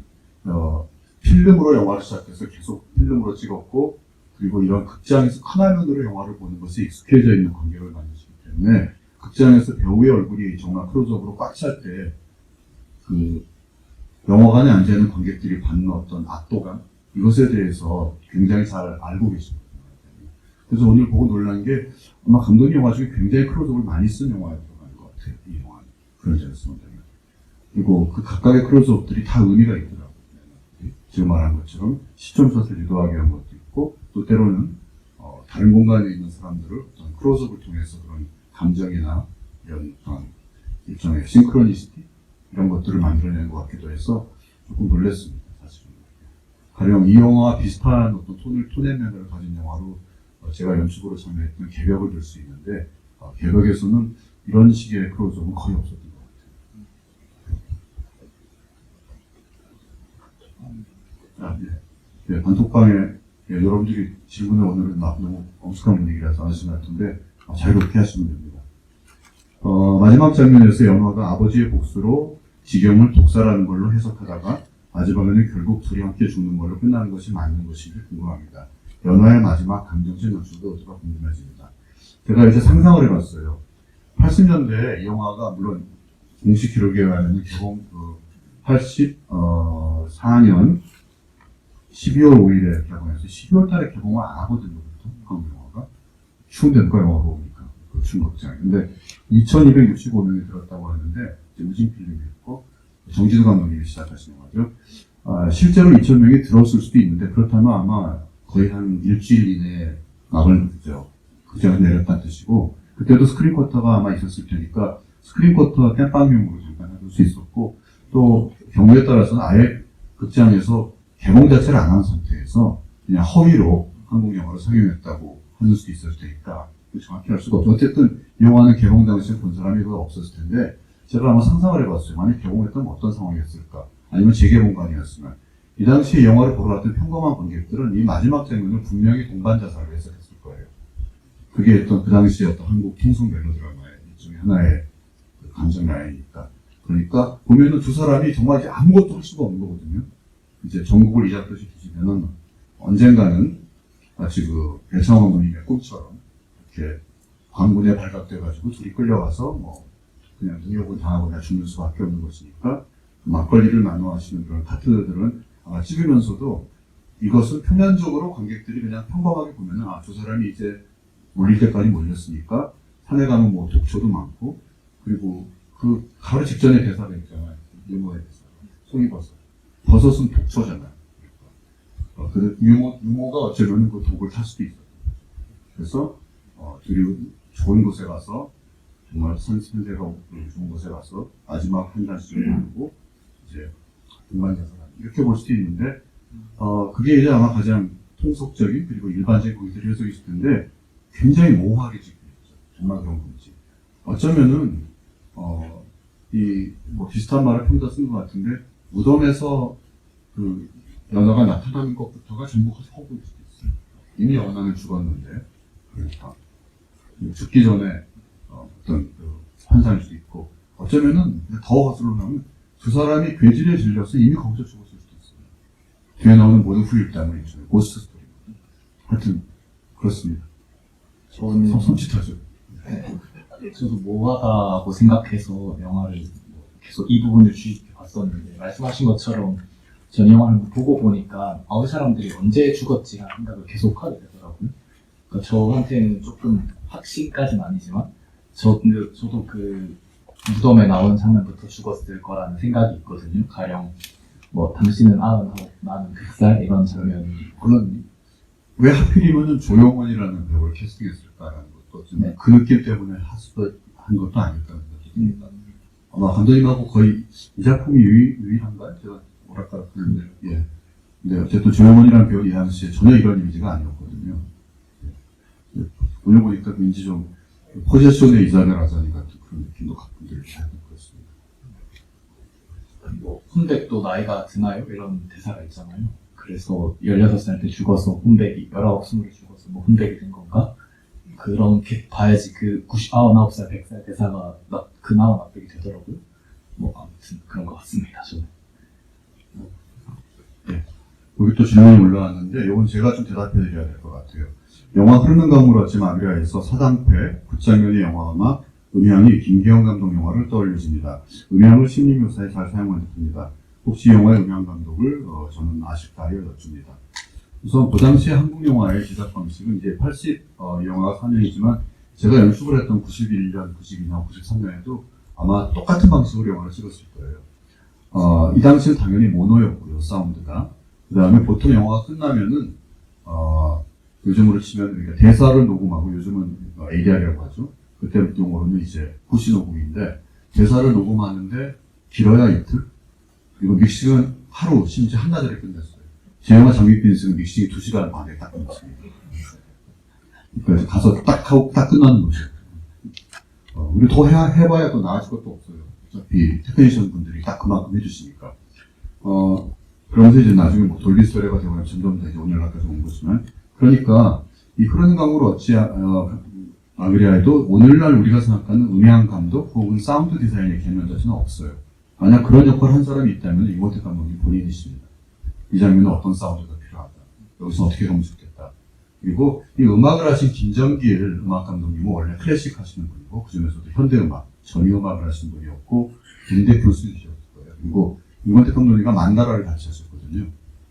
필름으로 영화를 시작해서 계속 필름으로 찍었고 그리고 이런 극장에서 큰 화면으로 영화를 보는 것에 익숙해져 있는 관객을 만드시기 때문에 극장에서 배우의 얼굴이 정말 클로즈업으로 꽉 찰 때 그 영화관에 앉아있는 관객들이 받는 어떤 압도감 이것에 대해서 굉장히 잘 알고 계십니다. 그래서 오늘 보고 놀란 게 아마 감독님 영화 중에 굉장히 클로즈업을 많이 쓴 영화에 들어가는 것 같아요. 이 영화는. 그런 점에서 그리고 그 각각의 클로즈업들이 다 의미가 있더라고요. 지금 말한 것처럼 시점샷을 유도하게 한 것도 있고 또 때로는 다른 공간에 있는 사람들을 어떤 클로즈업을 통해서 그런 감정이나 이런 일종의 싱크로니시티 이런 것들을 만들어내는 것 같기도 해서 조금 놀랐습니다. 사실은. 가령 이 영화와 비슷한 어떤 톤의 면을 가진 영화로 제가 연출으로 참여했던 개벽을 들 수 있는데 개벽에서는 이런 식의 클로즈업은 거의 없었던 것 같아요. 네, 단톡방에 여러분들이 질문을 오늘은 너무 엄숙한 분위기라서 안 하신 것 같은데 자유롭게 하시면 됩니다. 마지막 장면에서 연화가 아버지의 복수로 지경을 독살하는 걸로 해석하다가 마지막에는 결국 둘이 함께 죽는 걸로 끝나는 것이 맞는 것인지 궁금합니다. 연화의 마지막 감정적 연출도 어디가 궁금해집니다. 제가 이제 상상을 해봤어요. 80년대에 이 영화가 물론 공식 기록에 의하면 개봉 84년 12월 5일에 개봉해서 12월 달에 개봉을 안 하거든요. 한국 영화가. 추운데니까 영화 보니까 그 추운 극장에. 근데 2265명이 들었다고 하는데 무진 필름이었고 정진우 감독님이 시작하신 영화죠. 실제로 2000명이 들었을 수도 있는데 그렇다면 아마 거의 한 일주일 이내에 막을 그죠. 극장에서 내렸다는 뜻이고 그때도 스크린 쿼터가 아마 있었을 테니까 스크린 쿼터 땜빵용으로 잠깐 해볼 수 있었고 또 경우에 따라서는 아예 극장에서 개봉 자체를 안 한 상태에서 그냥 허위로 한국 영화를 상영했다고 하는 수도 있었을 테니까 정확히 알 수가 없죠. 어쨌든 이 영화는 개봉 당시에 본 사람이 거의 없었을 텐데 제가 아마 상상을 해봤어요. 만약 개봉했다면 어떤 상황이었을까? 아니면 재개봉관이었으면 이 당시에 영화를 보러 왔던 평범한 관객들은 이 마지막 장면을 분명히 동반 자살로 해석했을 거예요. 그게 어떤 그 당시에 어떤 한국 통성 멜로드라마의 일종의 하나의 감정 라인이니까. 그러니까 보면은 두 사람이 정말 이제 아무것도 할 수가 없는 거거든요. 이제 전국을 이잡듯이 뒤지면은 언젠가는 마치 그 배창원 감독님의 꿈처럼 이렇게 광군에 발각돼가지고 둘이 끌려가서 뭐 그냥 능욕을 당하거나 죽는 수밖에 없는 것이니까 막걸리를 나눠하시는 그런 파트너들은 아마 찍으면서도 이것을 표면적으로 관객들이 그냥 평범하게 보면은 두 사람이 이제 몰릴 때까지 몰렸으니까 산에 가면 뭐 독초도 많고 그리고 그 가을 직전에 대사가 있잖아요. 유머의 대사. 송이버섯. 버섯은 독초잖아요. 그 유모가 어쩌면 그 독을 탈 수도 있어요. 그래서 둘이 좋은 곳에 가서 정말 산세가 좋은 곳에 가서 마지막 한 잔씩을 나누고 이제 동반자살하는 이렇게 볼 수도 있는데 그게 이제 아마 가장 통속적인 그리고 일반적인 관객들이 해석이 있을 텐데 굉장히 모호하게 찍혀있죠. 정말 그런 건지 어쩌면은 뭐 비슷한 말을 평다 쓴 것 같은데 무덤에서 그 연하가 나타나는 것부터가 전부 허구일 수도 있어요. 이미 연하는 죽었는데 그러니까 죽기 전에 어떤 그 환상일 수도 있고 어쩌면은 더 거슬러 나면 두 사람이 괴질에 질려서 이미 거기서 죽었을 수도 있어요. 뒤에 나오는 모든 후일담을 일종의 고스트 스토리. 하여튼 그렇습니다. 저는 섬찟하죠. 저도 모호하다고 생각해서 영화를 계속 이 부분을 주의 깊게 봤었는데 말씀하신 것처럼 전 영화를 보고 보니까 이 사람들이 언제 죽었지라는 생각을 계속 하게 되더라고요. 그러니까 저한테는 조금 확신까지는 아니지만 저도 그 무덤에 나오는 장면부터 죽었을 거라는 생각이 있거든요. 가령 뭐 당신은 99, 나는 100살 이런 장면이. 물론 왜 하필이면 조용원이라는 배우를 캐스팅했을까라는 것도 좀 네. 그 느낌 때문에 한 것도 아닐까 생각이 듭니다. 아마 감독님하고 거의 이 작품이 유일한가요? 제가 뭐랄까 그런데 예. 근데 어쨌든 조용원이라는 배우 이 당시에 전혀 이런 이미지가 아니었거든요. 예. 오늘 보니까 왠지 좀 포제션의 이자벨 아자니 같은 그런 느낌도 갖고 들기 그렇습니다. 뭐 혼백도 나이가 드나요? 이런 대사가 있잖아요. 그래서 16살 때 죽어서 혼백이 19, 20에 죽어서 뭐 혼백이 된 건가? 그렇게 봐야지 그 99살, 100살 대사가 그나마 납득이 되더라고요. 뭐 아무튼 그런 것 같습니다. 저는. 여기 또 질문이 올라왔는데 이건 제가 좀 대답해 드려야 될 것 같아요. 영화 흐르는 강물 어찌 마그리아에서 사당패, 굿장면의 영화음악, 음향이 김기영 감독 영화를 떠올려집니다. 음향을 심리묘사에 잘 사용한 듯합니다. 혹시 영화의 음향 감독을 저는 아실까요? 여쭙니다. 우선 그 당시 한국 영화의 제작 방식은 이제 80 영화가 4년이지만 제가 연습을 했던 91년, 92년, 93년에도 아마 똑같은 방식으로 영화를 찍었을 거예요. 이 당시는 당연히 모노였고요, 사운드가. 그 다음에 보통 영화가 끝나면은 요즘으로 치면 우리가 대사를 녹음하고 요즘은 ADR이라고 하죠. 그때 용어로는 이제 후시 녹음인데 대사를 녹음하는데 길어야 이틀 그리고 믹싱은 하루 심지어 한나절에 끝냈어요. 제 영화 장밋빛은 믹싱이 2시간 반에 딱 끝났습니다. 그래서 가서 딱 하고 딱 끝나는 거죠. 우리 더 해봐야 또 나아질 것도 없어요. 어차피 테크니션 분들이 딱 그만큼 해주시니까. 그러면서 이제 나중에 뭐 돌비 스토리가 되고 점점 더 이제 오늘날까지 온 거지만, 그러니까 이 흐르는 강물 어찌 마그리아에도 오늘날 우리가 생각하는 음향 감독 혹은 사운드 디자인의 개념 자체는 없어요. 만약 그런 역할을 한 사람이 있다면 이모테 감독님 본인이십니다. 이 장면은 어떤 사운드가 필요하다. 여기서 어떻게 하면 좋겠다. 그리고 이 음악을 하신 김정길 음악 감독님은 원래 클래식 하시는 분이고 그 중에서도 현대음악, 전위음악을 하시는 분이었고 군대 교수이셨을 거예요. 그리고 이모테 감독님과 만다라를 같이 하셨거든요.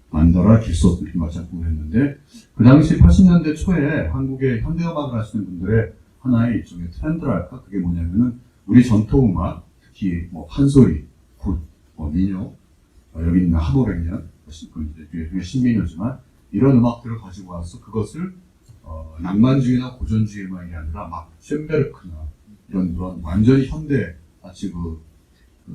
만다라, 길소 이렇게 맞작품을 했는데 그 당시 80년대 초에 한국의 현대음악을 하시는 분들의 하나의 일종의 트렌드랄까? 그게 뭐냐면은 우리 전통음악, 특히 뭐 판소리, 굿, 민요, 여기 있는 하모백년, 뒤에 신민요지만 이런 음악들을 가지고 와서 그것을 낭만주의나 고전주의 음악이 아니라 막 쇤베르크나 이런 완전히 현대 마치 그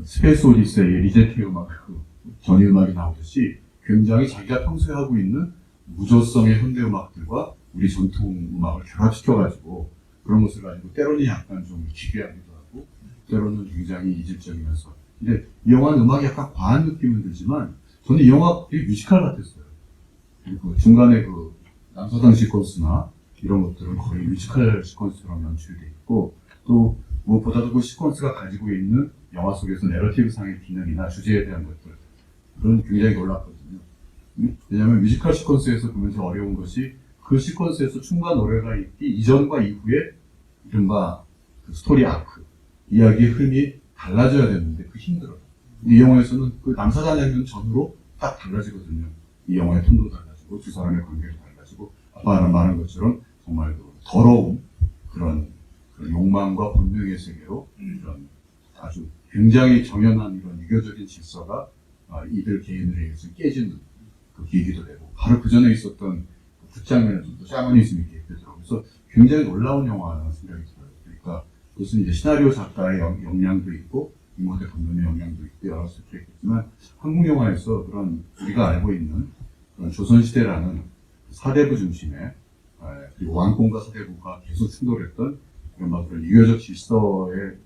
스페이스 오디세이의 리제트 음악, 그 전위 음악이 나오듯이 굉장히 자기가 평소에 하고 있는 무조성의 현대 음악들과 우리 전통 음악을 결합시켜가지고 그런 것을 가지고 때로는 약간 좀 기괴하기도 하고 때로는 굉장히 이질적이면서 근데 이 영화는 음악이 약간 과한 느낌은 들지만 저는 이 영화 되게 뮤지컬 같았어요. 그리고 중간에 그 남서당 시퀀스나 이런 것들은 거의 뮤지컬 시퀀스처럼 연출돼 있고 또 무엇보다도 그 시퀀스가 가지고 있는 영화 속에서 내러티브 상의 기능이나 주제에 대한 것들 그런 굉장히 놀랐거든요. 왜냐하면 뮤지컬 시퀀스에서 보면서 어려운 것이 그 시퀀스에서 춤과 노래가 있기 이전과 이후에 이른바 그 스토리 아크 이야기의 흐름이 달라져야 되는데 그 힘들어요. 이 영화에서는 그 남사장 장면 전후로 딱 달라지거든요. 이 영화의 톤도 달라지고 두 사람의 관계도 달라지고 아빠가 말한 것처럼 정말 그 더러운 그런 욕망과 본능의 세계로 이런 아주 굉장히 정연한 이런 유교적인 질서가 이들 개인들에 의해서 깨지는 그 계기도 되고 바로 그 전에 있었던 그 굿장면에서도 샤머니즘이 계획되더라고요. 그래서 굉장히 놀라운 영화라는 생각이 들어요. 그러니까 그것은 이제 시나리오 작가의 역량도 있고 이모대 감독의 역량도 있고 여러 가지 있겠지만 한국 영화에서 그런 우리가 알고 있는 그런 조선시대라는 사대부 중심의 그리고 왕권과 사대부가 계속 충돌했던 그런 유교적 질서의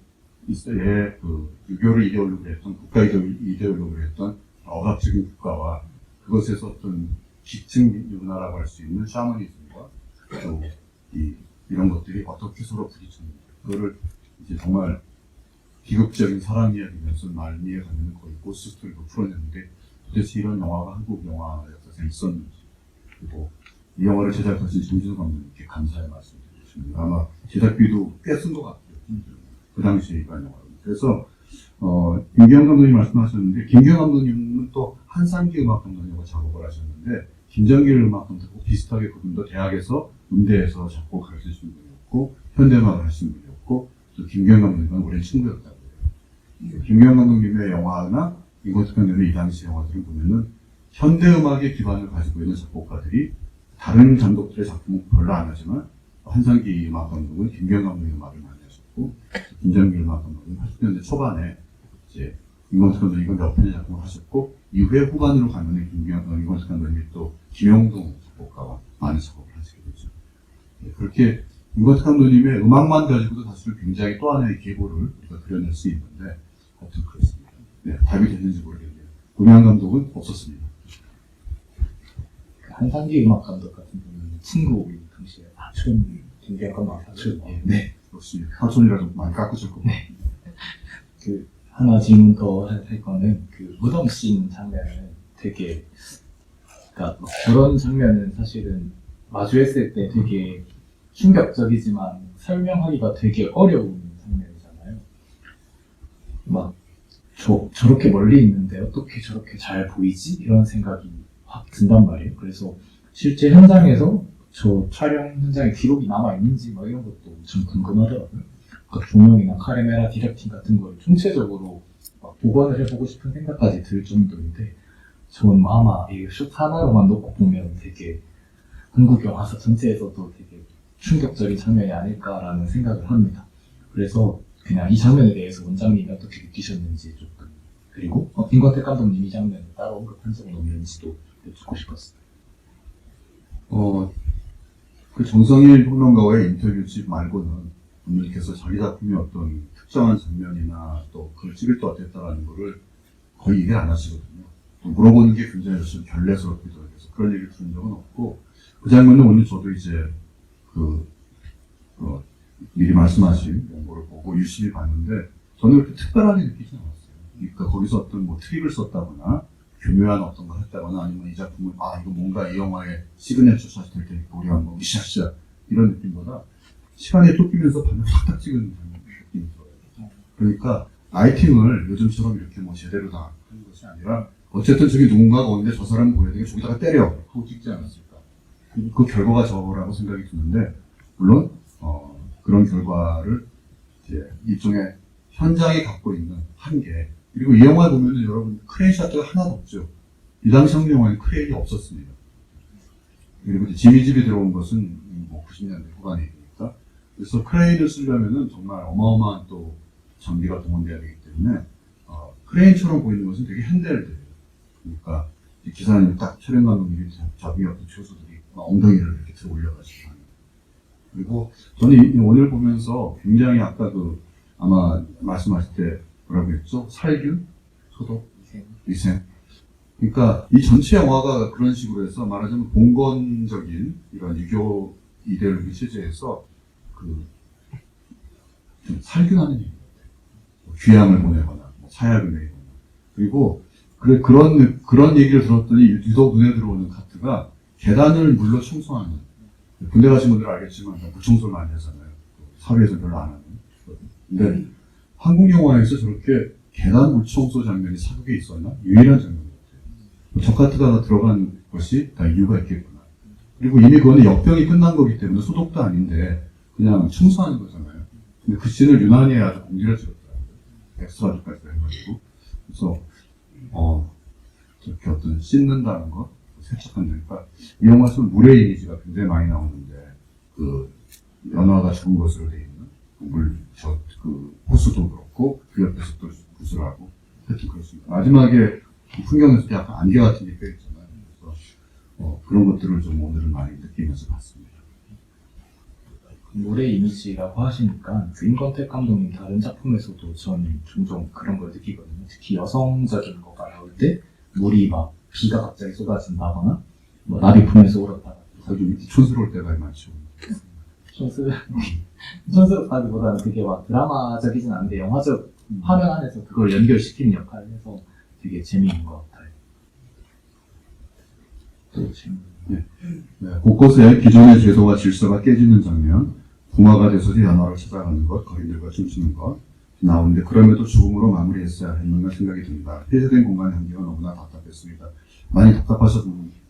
그 유교를 이데올로기로 했던 국가 이데올로기로 했던 억압적인 국가와 그것에서 어떤 기층 문화라고 할 수 있는 샤머니즘과 또 이런 것들이 어떻게 서로 부딪혔는지 그거를 이제 정말 비극적인 사랑 이야기면서 말미에 가면 거의 고스 스토리로 풀어냈는데 도대체 이런 영화가 한국 영화 역사에 있었는지 그리고 이 영화를 제작하신 정진우 감독님께 감사의 말씀드리고 싶습니다. 아마 제작비도 꽤 쓴 것 같아요. 그 당시에 이런 영화로. 그래서 김기영 감독님 말씀하셨는데 김기영 감독님은 또 한상기 음악 감독님과 작업을 하셨는데 김정길 음악 감독하고 비슷하게 그분도 대학에서 음대에서 작곡 가르치신 분이었고 현대음악을 하신 분이었고 또 김경영 감독님과 오랜 친구였다고 해요. 김경영 감독님의 영화나 이것도 감독님의 이 당시 영화들을 보면은 현대음악의 기반을 가지고 있는 작곡가들이 다른 감독들의 작품은 별로 안 하지만 한상기 음악 감독은 김경영 감독의 음악을 많이 하셨고 김정길 음악 감독은 80년대 초반에 이제 이건트 감독이 몇 편의 작품을 하셨고 이후에 후반으로 가면 이건트 감독님이 또 김용동 작곡가와 많은 작업을 하시게 되죠. 그렇게 이건트 감독님의 음악만 가지고도 사실 굉장히 또 하나의 계보를 우리가 그려낼 수 있는데 하여튼 그렇습니다. 네, 답이 됐는지 모르겠네요. 음향 감독은 없었습니다. 한상기 음악 감독 같은 경우는 친구 당시에 사촌 김경감 사촌. 네. 그렇습니다. 사촌이라도 많이 깎으실 거고. 네. 그 하나 질문 더 할 거는 그 무덤 씬 장면은 되게 그러니까 그런 장면은 사실은 마주했을 때 되게 충격적이지만 설명하기가 되게 어려운 장면이잖아요. 막 저렇게 멀리 있는데 어떻게 저렇게 잘 보이지? 이런 생각이 확 든단 말이에요. 그래서 실제 현장에서 저 촬영 현장에 기록이 남아있는지 막 이런 것도 좀 궁금하더라고요. 그 조명이나 카메라 디렉팅 같은 걸 총체적으로 막 복원을 해보고 싶은 생각까지 들 정도인데 저는 아마 이 슛 하나로만 놓고 보면 되게 한국 영화사 전체에서도 되게 충격적인 장면이 아닐까라는 생각을 합니다. 그래서 그냥 이 장면에 대해서 원장님이 어떻게 느끼셨는지 조금 그리고 임권택 감독님 이 장면을 따로 언급한 적은 없는지도 여쭙고 싶었어요. 그 정성일 평론가와의 인터뷰집 말고는 분들께서 자기 작품의 어떤 특정한 장면이나 또 그걸 찍을 때 어땠다라는 거를 거의 얘기를 안 하시거든요. 물어보는 게 굉장히 좀 결례스럽기도 해서 그런 얘기를 들은 적은 없고 그 장면은 오늘 저도 이제 미리 말씀하신 연구를 보고 유심히 봤는데 저는 그렇게 특별하게 느끼지 않았어요. 그러니까 거기서 어떤 뭐 트릭을 썼다거나 교묘한 어떤 걸 했다거나 아니면 이 작품은 이거 뭔가 이 영화의 시그니처 샷이 될 테니까 우리 한번 미샤샤 이런 느낌보다 시간이 쫓기면서 반을 확딱 찍은 느낌이 들어요. 그러니까 라이팅을 요즘처럼 이렇게 뭐 제대로 다 하는 것이 아니라 어쨌든 저기 누군가가 오는데 저 사람 보여야 되게 저기다가 때려 하고 찍지 않았을까. 그 결과가 저라고 생각이 드는데 물론 그런 결과를 이제 일종의 현장이 갖고 있는 한계 그리고 이 영화 보면은 여러분 크레인 샷가 하나도 없죠. 이 당시 한국 영화에 크레인이 없었습니다. 그리고 이제 지미집이 들어온 것은 뭐 90년대 후반이니까 그래서 크레인을 쓰려면은 정말 어마어마한 또 장비가 동원돼야 되기 때문에 크레인처럼 보이는 것은 되게 핸들돼요. 그러니까 기사님이 딱 촬영 감독님이 자기 어떤 교수들이 엉덩이를 이렇게 들어 올려가지고 하는. 그리고 저는 오늘 보면서 굉장히 아까 아마 말씀하실 때 뭐라고 했죠? 살균? 소독? 위생? 그러니까 이 전체 영화가 그런 식으로 해서 말하자면 봉건적인 이런 유교 이데올로기 체제에서 좀 살균하는 얘기 같아요. 귀향을 보내거나 사약을 내거나 그리고 그런 얘기를 들었더니 유독 눈에 들어오는 카트가 계단을 물로 청소하는 군대 가신 분들은 알겠지만 물청소를 많이 하잖아요. 사회에서 별로 안 하는. 근데 한국 영화에서 저렇게 계단 물청소 장면이 사극에 있었나? 유일한 장면 같아요. 저 카트가 들어간 것이 다 이유가 있겠구나. 그리고 이미 그거는 역병이 끝난 거기 때문에 소독도 아닌데 그냥 청소하는 거잖아요. 근데 그 씬을 유난히 아주 공들여 찍었더라고요. 엑스트라까지 해가지고. 그래서 저렇게 어떤 씻는다는 것, 세척한다니까 이 영화에서는 물의 이미지가 굉장히 많이 나오는데 연화가 좋은 것으로 되어 있는 호수도 그렇고 그 옆에서 또 구슬하고 하여튼 그렇습니다. 마지막에 풍경에서 약간 안개 같은 게 껴있잖아요. 그래서 그런 것들을 좀 오늘은 많이 느끼면서 봤습니다. 노래 이미지라고 하시니까 임권택 감독님 다른 작품에서도 저는 종종 그런 걸 느끼거든요. 특히 여성적인 거가 나올 때 물이 막 비가 갑자기 쏟아진다거나 뭐 나비 품에서 울었다가 좀 촌스러울 때가 많죠. 촌스럽다기보다는 그게 막 드라마적이진 않은데 영화적 화면 안에서 그걸 연결시키는 역할을 해서 되게 재미있는 것 같아요. 또 질문. 네, 곳곳에 기존의 제도와 질서가 깨지는 장면, 붕화가 돼서 연화를 찾아가는 것, 거인들과 춤추는 것 나오는데 그럼에도 죽음으로 마무리했어야 했는가 생각이 듭니다. 폐쇄된 공간의 한계가 너무나 답답했습니다. 많이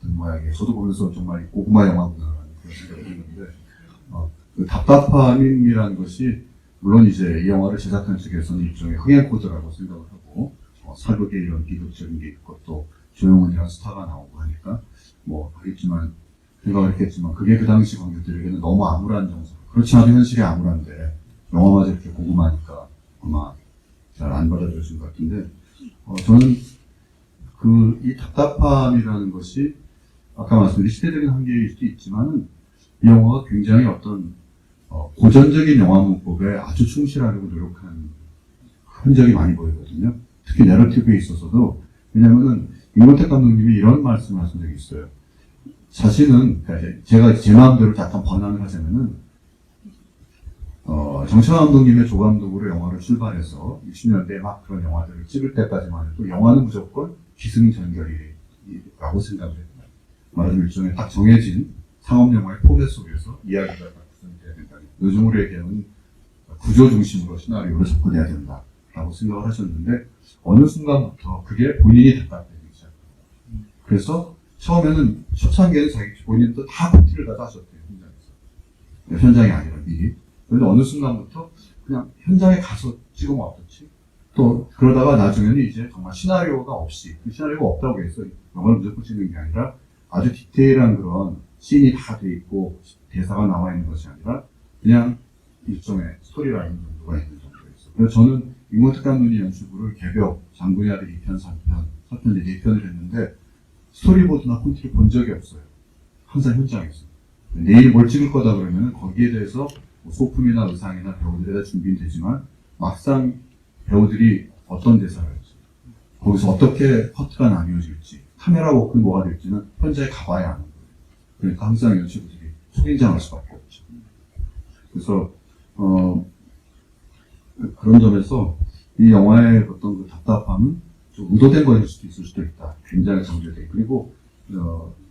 같은 모양이에요. 저도 보면서 정말 고구마 영화구나라는 그런 생각이 드는데, 그 답답함이라는 것이 물론 이제 이 영화를 제작한 측에서는 일종의 흥행 코드라고 생각을 하고, 사극의 이런 비극적인 게 있고 또 조용훈이라는 스타가 나오고 하니까 뭐 하겠지만 생각을 했겠지만 그게 그 당시 관객들에게는 너무 암울한 정서. 그렇지 않아도 현실이 암울한데 영화마저 이렇게 고구마니까 아마 잘 안 받아들여진 것 같은데, 저는 이 답답함이라는 것이 아까 말씀드린 시대적인 한계일 수도 있지만은 이 영화가 굉장히 어떤 고전적인 영화 문법에 아주 충실하려고 노력한 흔적이 많이 보이거든요. 특히 내러티브에 있어서도. 왜냐면은 임권택 감독님이 이런 말씀을 하신 적이 있어요. 자신은, 그러니까 제가 제 마음대로 약간 번안을 하자면은 정찬 감독님의 조감독으로 영화를 출발해서 60년대에 막 그런 영화들을 찍을 때까지만 해도 영화는 무조건 기승전결이라고 생각을 해요. 말하자면 일종의 딱 정해진 상업영화의 포맷 속에서 이야기가 딱 구성돼야 된다. 요즘으로 얘기하면 구조 중심으로 시나리오를 접근해야 된다라고 생각을 하셨는데 어느 순간부터 그게 본인이 답답해지기 시작해요. 그래서 처음에는 초창기에는 자기 본인도 다 코티를 다 따셨대요. 현장에서. 현장이 아니라 미리. 그런데 어느 순간부터 그냥 현장에 가서 찍으면 어떻지? 또 그러다가 나중에는 이제 정말 시나리오가 없이, 시나리오가 없다고 해서 영화를 무조건 찍는 게 아니라 아주 디테일한 그런 씬이 다 돼 있고 대사가 나와 있는 것이 아니라 그냥 일종의 스토리라인 정도가 있는 정도였어. 그래서 저는 임권택 감독님 연출부를 개벽, 장군의 아들 2편, 3편, 4편, 4편을 했는데 스토리보드나 콘티를 본 적이 없어요. 항상 현장에서. 내일 뭘 찍을 거다 그러면 거기에 대해서 뭐 소품이나 의상이나 배우들에 다 준비는 되지만 막상 배우들이 어떤 대사를 할지, 거기서 어떻게 커트가 나뉘어질지, 카메라 워크는 뭐가 될지는 현장에 가봐야 아는 거예요. 그러니까 항상 연출부들이 초긴장할 수밖에 없죠. 그래서 그런 점에서 이 영화의 어떤 그 답답함은 좀 의도된 거일 수도 있다. 굉장히 정제돼. 그리고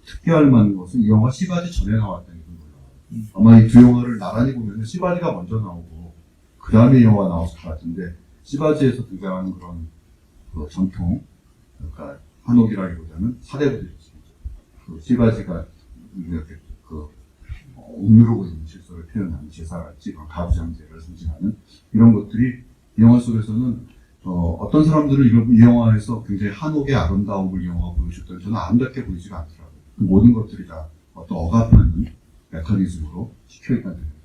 특별할 만한 것은 이 영화 시바지 전에 나왔다는 건 몰라요. 아마 이 두 영화를 나란히 보면 시바지가 먼저 나오고 그 다음에 이 영화가 나왔을 것 같은데 시바지에서 등장하는 그런 그 전통, 그러니까 한옥이라기보다는 사대부들이죠. 그 시바지가 이렇게 옥누르고 있는 질서를 표현하는 제사랄지 가부장제를 상징하는 이런 것들이 이 영화 속에서는 어떤 사람들은 이 영화에서 굉장히 한옥의 아름다움을 이 영화가 보여줬던 저는 아름답게 보이지가 않더라고요. 그 모든 것들이 다 어떤 억압하는 메커니즘으로 시켜있다는 생각이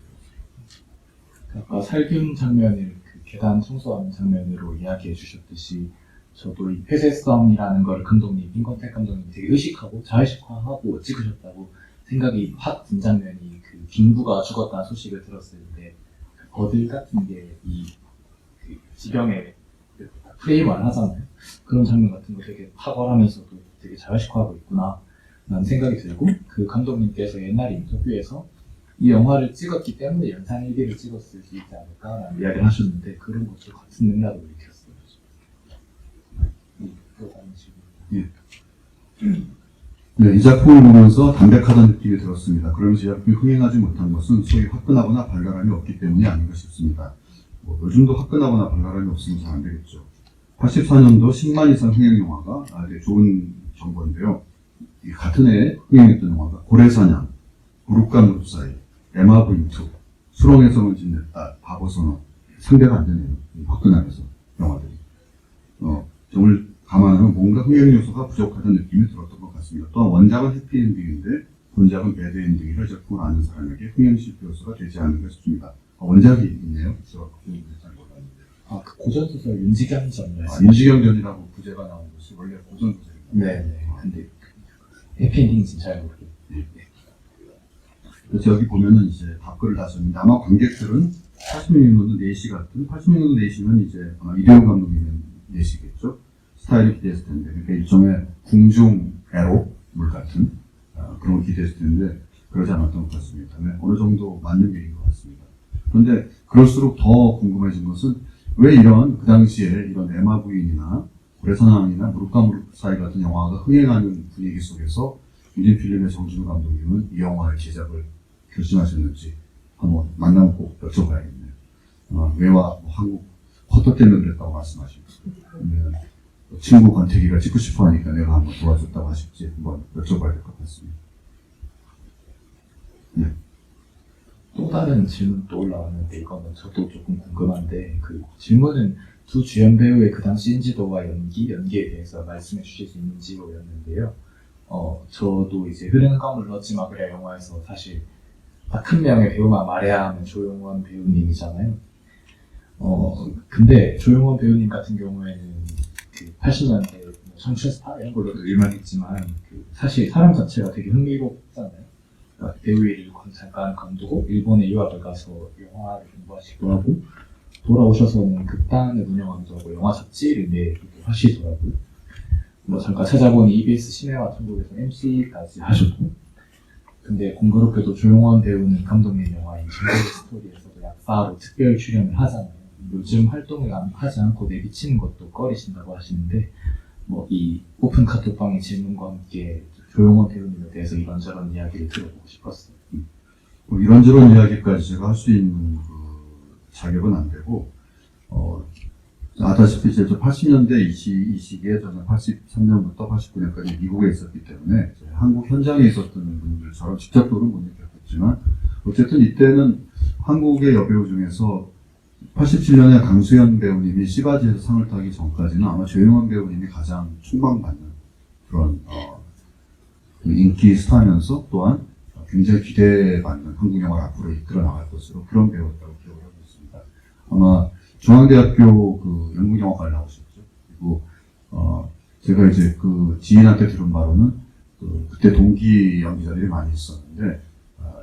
들었어요. 아까 살균 장면을 그 계단 청소하는 장면으로 이야기해 주셨듯이 저도 이 폐쇄성이라는 걸 감독님, 임권택 감독님이 되게 의식하고 자의식화하고 찍으셨다고 생각이 확 든 장면이 그 김부가 죽었다는 소식을 들었을 때 그 버들 같은 게 이 그 지경에 프레임을 하잖아요. 그런 장면 같은 거 되게 탁월하면서도 되게 자의식화하고 있구나 라는 생각이 들고, 그 감독님께서 옛날 인터뷰에서 이 영화를 찍었기 때문에 연산일기를 찍었을 수 있지 않을까라는 이야기를 하셨는데 그런 것도 같은 맥락으로 읽혔어요. 예. 네, 이 작품을 보면서 담백하다는 느낌이 들었습니다. 그러면서 이 작품이 흥행하지 못한 것은 소위 화끈하거나 발랄함이 없기 때문이 아닌가 싶습니다. 요즘도 화끈하거나 발랄함이 없으면 잘 안 되겠죠. 84년도 10만 이상 흥행 영화가 아주 좋은 정보인데요. 같은 해에 흥행했던 영화가 고래사냥, 무릎과 무릎 사이, 에마 부인투, 수렁에서만 짓냈다, 바보선언. 상대가 안 되네요. 화끈하면서 영화들이. 정말 감안하면 뭔가 흥행 요소가 부족하다는 느낌이 들었던 것 같습니다. 또한 원작은 해피엔딩인데 본작은 배드엔딩이라 이 작품을 아는 사람에게 흥행 실패 요소가 되지 않을까 싶습니다. 원작이 있네요. 그래서 잘 몰랐는데. 그 고전소설 윤지경 전이요. 윤지경 전이라고 부제가 나온 것이 원래 고전소설입니다. 네. 근데 해피엔딩인지는 잘 모르겠어요. 네. 그래서 여기 보면은 이제 답글을 다셨는데 아마 관객들은 86년도 4시 같은 86년도 4시면 이제 아마 이대용 감독님의 4시겠죠. 스타일이 기대했을 텐데, 그러니까 일종의 궁중 에로물 같은 그런 걸 기대했을 텐데 그러지 않았던 것 같습니다. 네, 어느 정도 맞는 얘기인 것 같습니다. 그런데 그럴수록 더 궁금해진 것은 왜 이런 그 당시에 이런 에마 부인이나 고래사냥이나 무릎과 무릎 사이 같은 영화가 흥행하는 분위기 속에서 유진필름의 정준우 감독님은 이 영화의 제작을 결심하셨는지 한번 만나면 꼭 여쭤봐야겠네요. 왜와 한국 쿼터 때문에 그랬다고 말씀하시고 친구 권태기가 찍고 싶어 하니까 내가 한번 도와줬다고 하실지 한번 여쭤봐야 될 것 같습니다. 네. 또 다른 질문 또 올라왔는데 이거는 저도 조금 궁금한데 그 질문은 두 주연 배우의 그 당시 인지도와 연기에 대해서 말씀해 주실 수 있는지였는데요. 저도 이제 흐르는 강물을 얻지 마 그래 영화에서 사실 딱 한 명의 배우만 말해야 하는 조용원 배우님이잖아요. 근데 조용원 배우님 같은 경우에는 그 80년대 청춘 스타 이런 걸로도 유명했지만 그 사실 사람 자체가 되게 흥미롭잖아요. 그러니까 배우 일을 잠깐 관두고 일본에 유학을 가서 영화를 공부하시기도 하고 돌아오셔서는 극단을 운영하기도 하고 영화 잡지를 내기도 하시더라고요. 뭐 잠깐 찾아보니 EBS 시네마 천국에서 MC까지 하셨고 근데 공교롭게도 조용원 배우는 감독님 영화인 진격의 스토리에서도 약사로 특별 출연을 하잖아요. 요즘 활동을 하지 않고 내비치는 것도 꺼리신다고 하시는데 뭐 이 오픈 카톡방의 질문과 함께 조용원 배우님에 대해서 이런저런 이야기를 들어보고 싶었어요. 뭐 이런저런 이야기까지 제가 할 수 있는 그 자격은 안 되고, 아다시피 이제 80년대 이 시기에 저는 83년부터 89년까지 미국에 있었기 때문에 한국 현장에 있었던 분들처럼 직접적으로는 못 느꼈겠지만, 어쨌든 이때는 한국의 여배우 중에서 87년에 강수현 배우님이 시바지에서 상을 타기 전까지는 아마 조용원 배우님이 가장 충망받는 그런 그 인기 스타면서 또한 굉장히 기대받는 한국 영화를 앞으로 이끌어 나갈 것으로 그런 배우였다고 기억을 하고 있습니다. 아마 중앙대학교 그 연극영화과를 나오셨죠. 그리고 제가 이제 그 지인한테 들은 바로는 그때 동기 연기자들이 많이 있었는데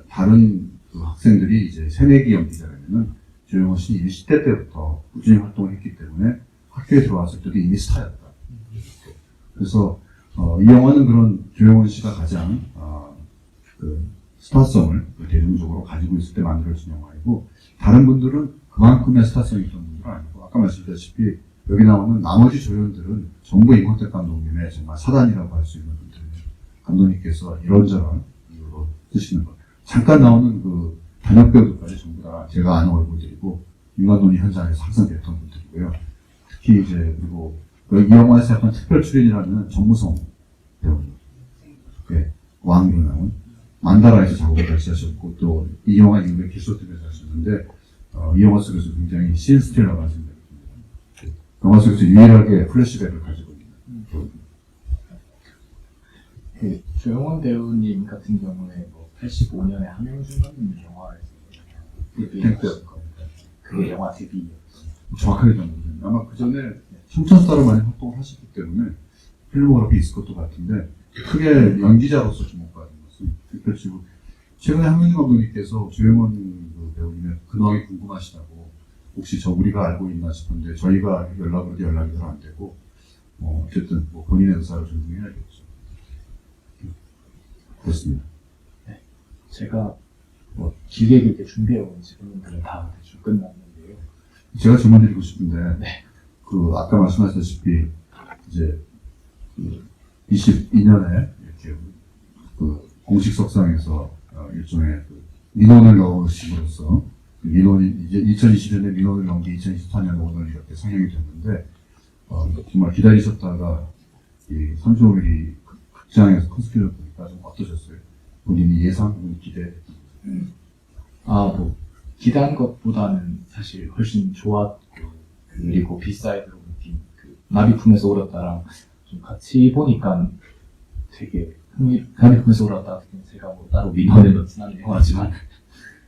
다른 그 학생들이 이제 새내기 연기자라면은 조용원 씨는 이미 10대 때부터 꾸준히 활동을 했기 때문에 학교에 들어왔을 때도 이미 스타였다. 그래서 이 영화는 그런 조용원 씨가 가장 그 스타성을 대중적으로 가지고 있을 때 만들어진 영화이고 다른 분들은 그만큼의 스타성이 있던 분들은 아니고 아까 말씀드렸다시피 여기 나오는 나머지 조연들은 전부 임광택 감독님의 정말 사단이라고 할 수 있는 분들이에요. 감독님께서 이런저런 이유로 쓰시는 것. 잠깐 나오는 그 단역 배우들까지 전부 다 제가 아는 얼굴들이고 윤관돈이 현장에서 항상 뵀던 분들이고요. 특히 이제 그리고 이 영화에서 약간 특별 출연이라는 정무성 배우님, 왕으로 나온 만다라에서 작업을 같이 하셨고 또 이 영화 이후에 기소팀에서 하셨는데 이 영화 속에서 굉장히 신스틸러가 하신 배우입니다. 영화 속에서 유일하게 플래시백을 가지고 있는 배우입니다. 그 조용원 배우님 같은 경우에 뭐 85년에 함영준님 영화에서 데뷔하신 겁니다. 그게 영화 데뷔였어요. 정확하게 기억나요. 아마 그 전에 청천스타로 많이 활동을 하셨기 때문에 필모그래피 있을 것도 같은데 크게 연기자로서 주목받은 것은 특별치고 최근에 한민희 감독님께서 조용원 그 배우님의 근황이 궁금하시다고 혹시 우리가 알고 있나 싶은데 저희가 연락을 해도 연락이 잘 안 되고 어쨌든 뭐 본인의 의사를 존중해야겠죠. 그렇습니다. 네, 제가 뭐 길게 준비해온 질문들은 다 대충 끝났는데요. 제가 질문 드리고 싶은데 네. 그 아까 말씀하셨다시피 이제 그 22년에 이렇게 그 공식 석상에서 일종의 그 민원을 넣으심으로써 민원이 이제 2020년에 민원을 넣은 게 2024년 오늘 이렇게 상영이 됐는데 정말 기다리셨다가 이 35mm 극장에서 콘스피를 보니까 좀 어떠셨어요? 본인이 예상, 기대? 뭐 기대한 것보다는 사실 훨씬 좋았고 그리고 비사이드로 느낀 그 나비 품에서 울었다랑 좀 같이 보니까 되게 나비 품에서 울었다 제가 뭐 따로 민원을 넣진 않는 영화지만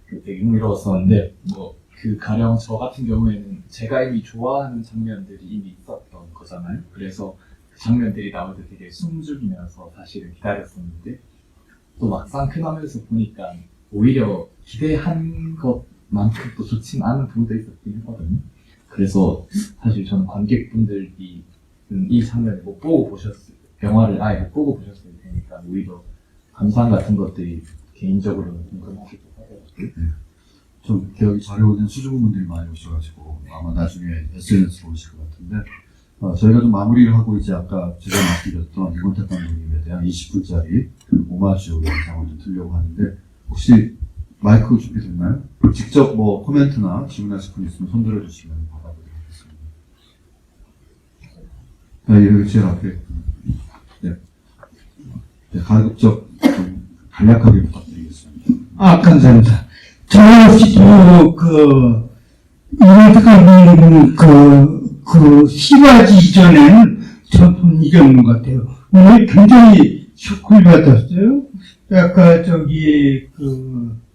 되게 흥미로웠었는데 뭐 그 가령 저 같은 경우에는 제가 이미 좋아하는 장면들이 이미 있었던 거잖아요. 그래서 그 장면들이 나올 때 되게 숨죽이면서 사실은 기다렸었는데 또 막상 큰 화면에서 보니까 오히려 기대한 것만큼 또 좋진 않은 부분도 있었긴 했거든요. 그래서 사실 저는 관객분들이 이 장면을 못 보고 보셨을 영화를 아예 못 보고 보셨을 테니까 오히려 감상 같은 것들이 개인적으로는 궁금하기도 하더라고요. 좀 기억이 잘 오는 수줍은분들이 많이 오셔가지고 아마 나중에 SNS로 오실 것 같은데 저희가 좀 마무리를 하고 이제 아까 제가 말씀드렸던 임광택 감독님에 대한 20분짜리 오마주 영상을 좀 들려고 하는데 혹시 마이크 준비됐나요? 직접 뭐 코멘트나 질문하실 분 있으면 손 들어주시면 받아보도록 하겠습니다. 여기 제일 앞에. 네. 네, 가급적 좀 간략하게 부탁드리겠습니다. 감사합니다. 저 역시도 이벤트가 시바지 이전에는 저 본 일이 없는 것 같아요. 오늘 굉장히 쇼크를 받았어요. 아까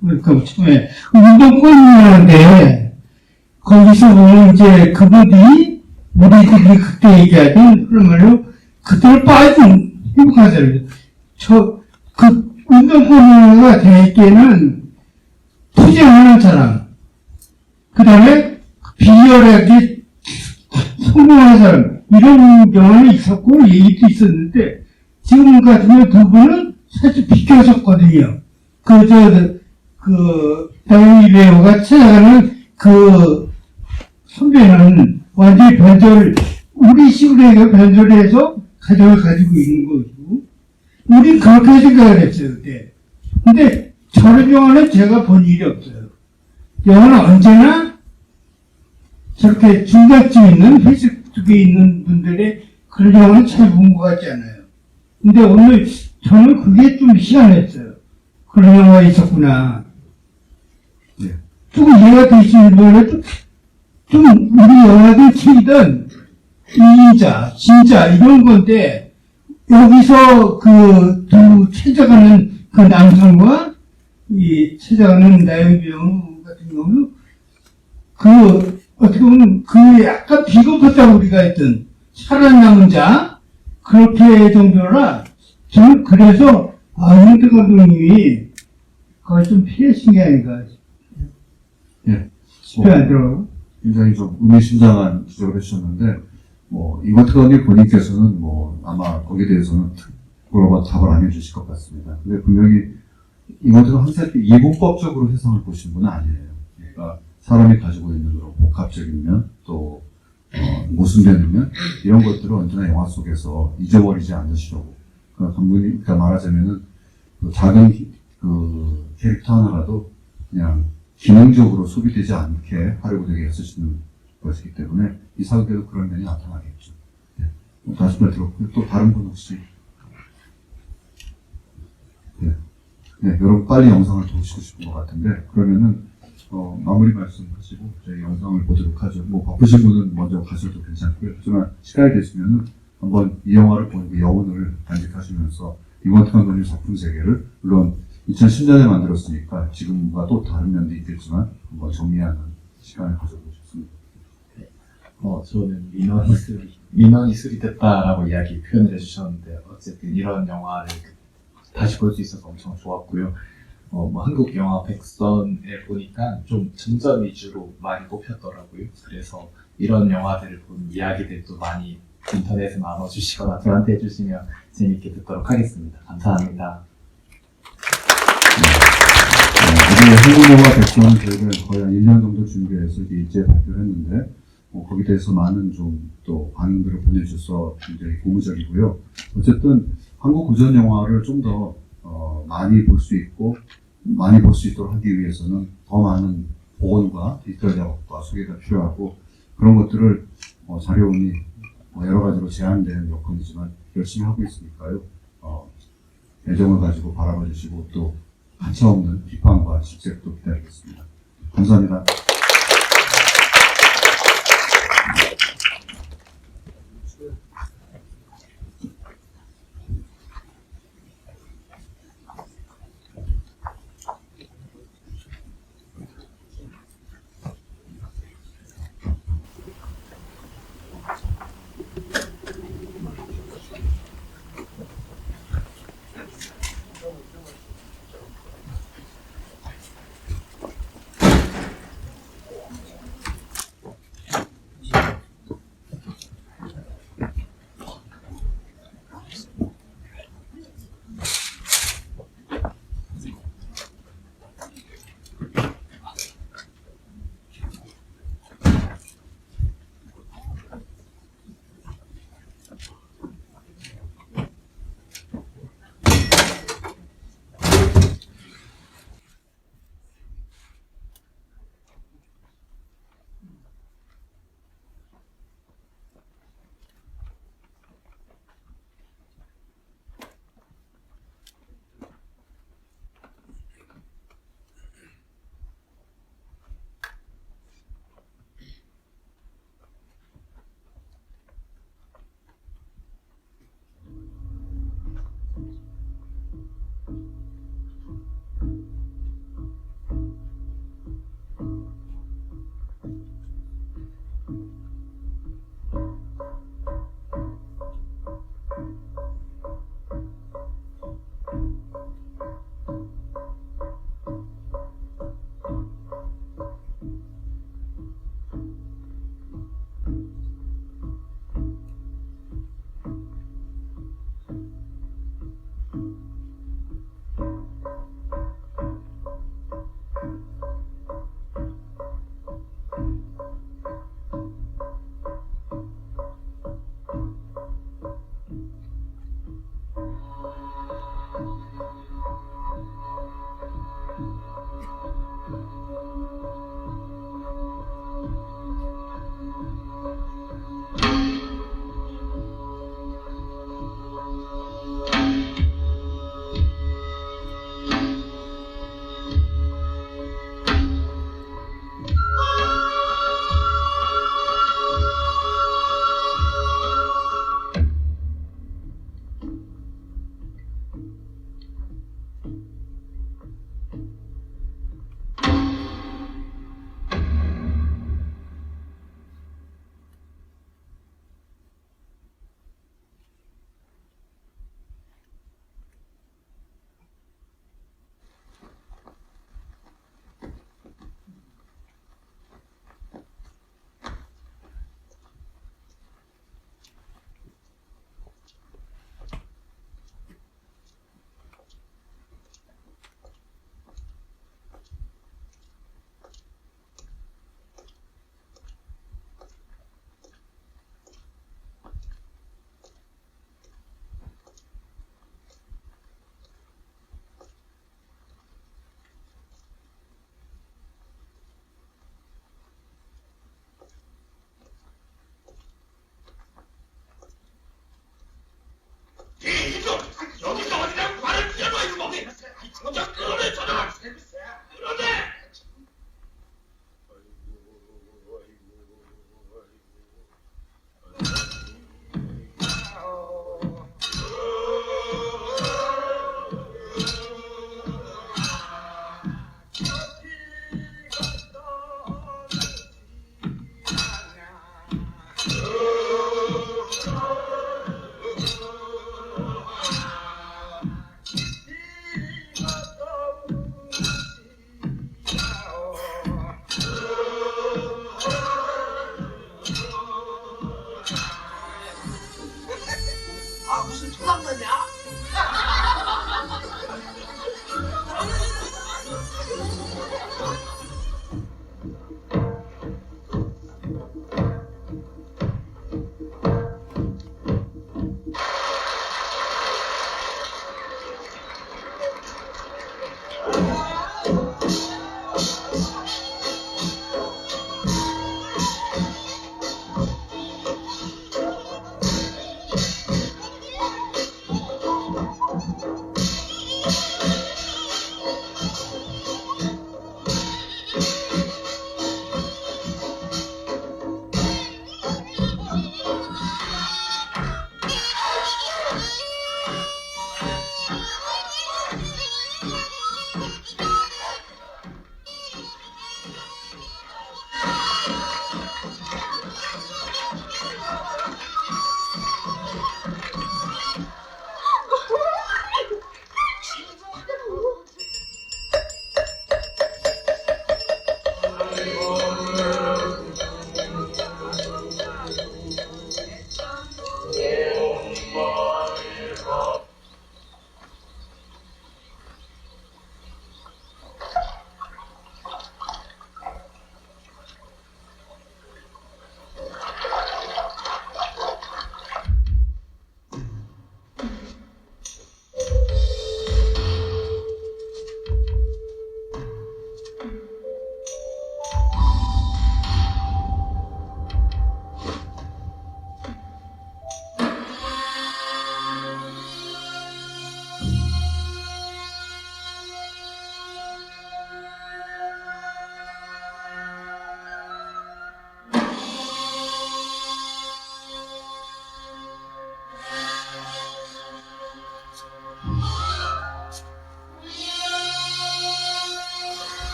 그러니까 처음에 운동권이라는데, 거기서 보면 이제 그분들이, 우리들이 그때 얘기하던, 그런 말로, 그때를 빠진 행복하잖아요. 운동권이가 될 때는, 투쟁하는 사람, 그 다음에 비열하게 성공하는 사람, 이런 경험이 있었고, 얘기도 있었는데, 지금 같은 경우 두 분은 사실 비켜졌거든요. 다윈 레오가 찾아가는 선배는 완전히 우리 식으로 변절해서 가정을 가지고 있는 거고, 우린 그렇게 생각을 했어요, 그때. 근데 저런 영화는 제가 본 일이 없어요. 영화는 언제나 저렇게 중간쯤 있는, 회식 쪽에 있는 분들의 그런 영화는 잘 본 것 같지 않아요. 근데 오늘 저는 그게 좀 희한했어요. 그런 영화가 있었구나. 네. 조금 이해가 되시는 분은 좀 우리 영화들 치던 이인자, 진짜 이런 건데 여기서 두 찾아가는 그 남성과 이 찾아가는 나영이 배우 같은 경우는 어떻게 보면 약간 비겁하다고 우리가 했던 살아남은 자 그렇게 정도라 저는 그래서 윤태 감독님이 그걸 좀 피하신 게 아닌가. 예. 집에 안 들어가고. 굉장히 좀 의미심장한 지적을 해주셨는데, 이마트 감독님 본인께서는 아마 거기에 대해서는 특별한 답을 안 해주실 것 같습니다. 근데 분명히 이마트가 항상 이분법적으로 해석을 보신 분은 아니에요. 그러니까 사람이 가지고 있는 그런 복합적인 면, 또, 모순되는 면, 이런 것들을 언제나 영화 속에서 잊어버리지 않으시려고. 그러니까 말하자면은, 작은 캐릭터 하나라도 그냥 기능적으로 소비되지 않게 하려고 되게 애쓰시는 것이기 때문에 이 사극에도 그런 면이 나타나겠죠. 네. 다시 말 들었고요. 또 다른 분 혹시? 네. 네, 여러분 빨리 영상을 보시고 싶은 것 같은데, 그러면은, 마무리 말씀하시고 저희 영상을 보도록 하죠. 바쁘신 분은 먼저 가셔도 괜찮고요. 하지만 시간이 되시면은 한번 이 영화를 보고 여운을 간직하시면서 이마트 감독님 작품 세계를 물론 2010년에 만들었으니까 지금과 또 다른 면도 있겠지만 한번 정리하는 시간을 가져보고 싶습니다. 저는 민원이 수리됐다라고 이야기 표현을 해주셨는데 어쨌든 이런 영화를 다시 볼 수 있어서 엄청 좋았고요. 한국 영화 백선에 보니까 좀 전전 위주로 많이 뽑혔더라고요. 그래서 이런 영화들을 본 이야기들도 많이 인터넷에 나눠주시거나 저한테 해주시면 재밌게 듣도록 하겠습니다. 감사합니다. 이번에 한국 영화 백선 저희가 거의 한 1년 정도 준비해서 일제 발표를 했는데 거기에 대해서 많은 좀 또 반응들을 보내주셔서 굉장히 고무적이고요. 어쨌든 한국 고전 영화를 좀 더 많이 볼 수 있고 많이 볼 수 있도록 하기 위해서는 더 많은 복원과 디지털 작업과 소개가 필요하고 그런 것들을 자료원이 여러 가지로 제한된 여건이지만 열심히 하고 있으니까요. 애정을 가지고 바라봐 주시고 또 가차없는 비판과 질책도 기다리겠습니다. 감사합니다.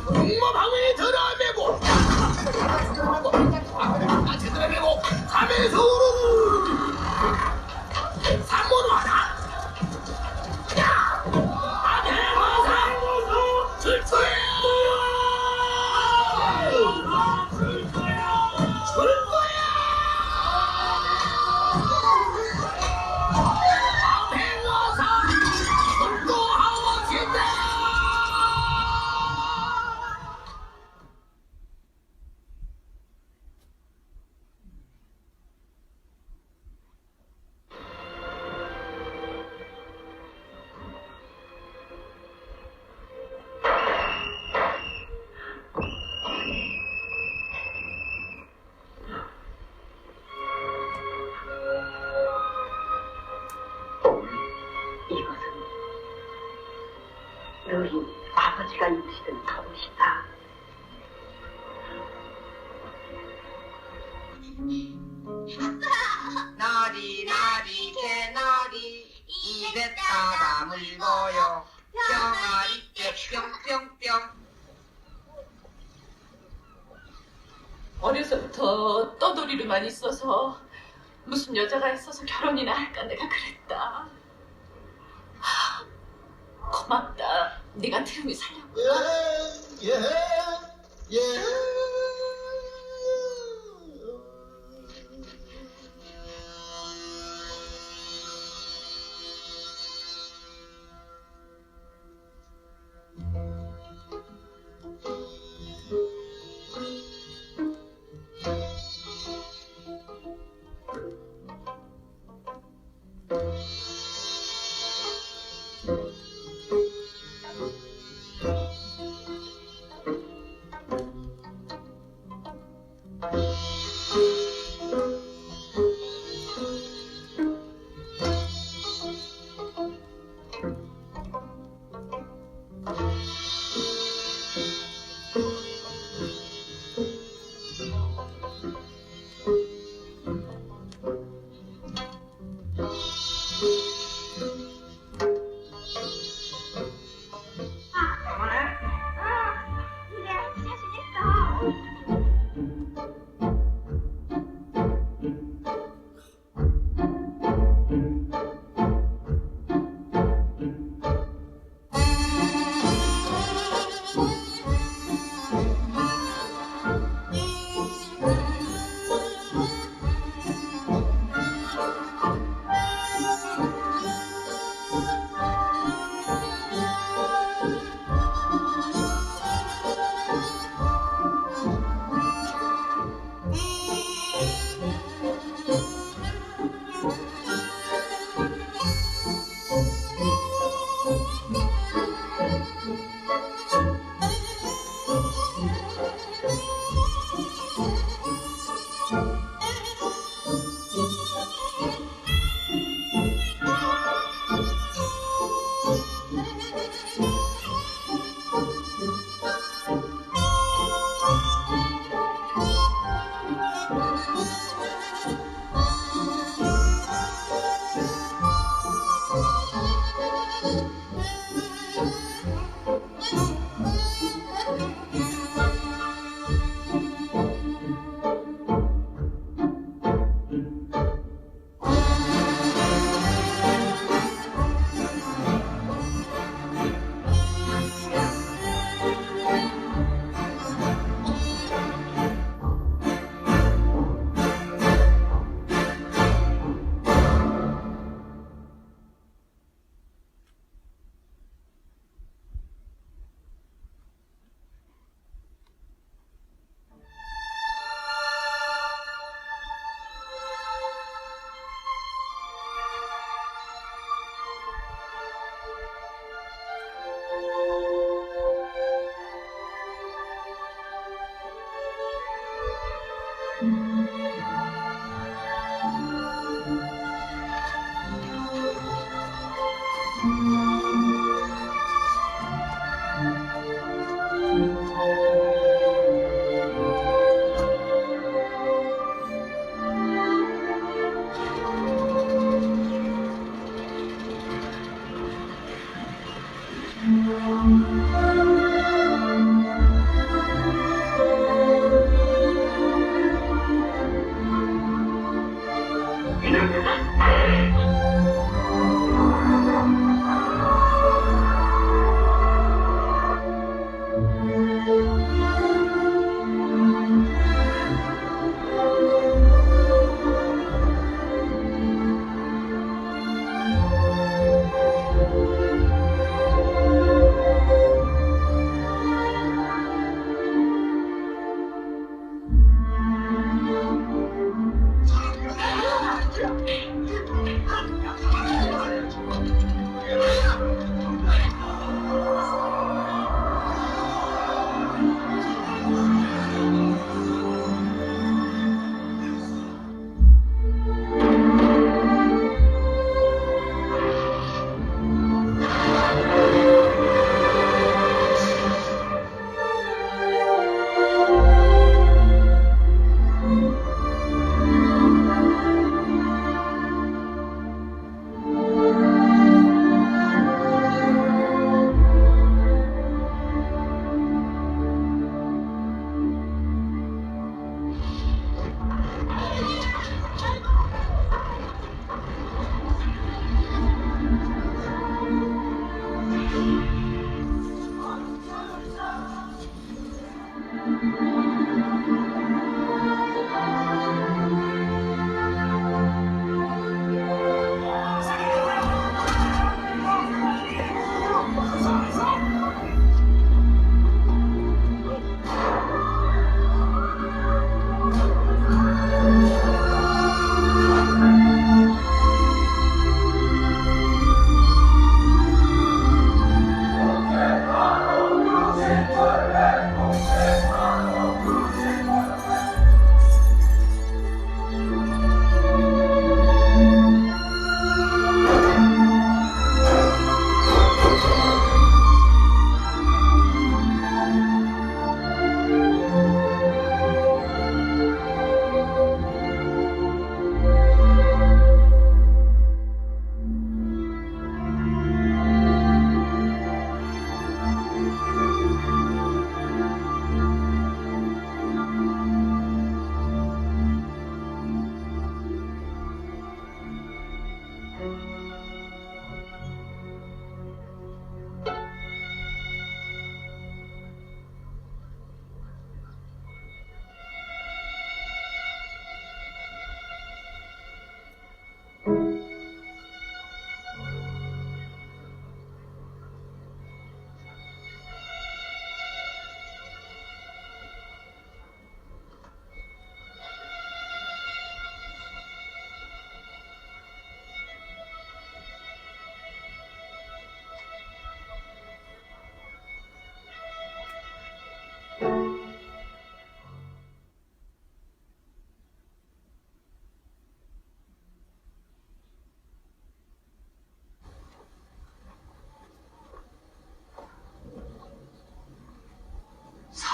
공모방에 들어매고 같이 들어매고 가면서 우르르 삼모는 하나 야 아대마사 출소해 출소해 아대마사 출소하고 싶다 이것은 너희 아버지가 입으시던 갑옷이다. 나리 나리 개나리 입에 따라 물고요 병아리 떼 뿅뿅뿅. 어려서부터 떠돌이로만 있어서 무슨 여자가 있어서 결혼이나 할까 내가 그랬다. 고맙다. 네가 태웅이 살려고.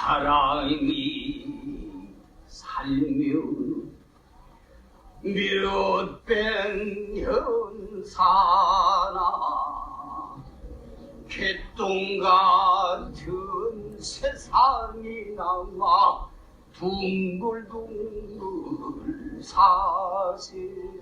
사랑이 살면 몇백 년 사나 개똥 같은 세상이 남아 둥글둥글 사실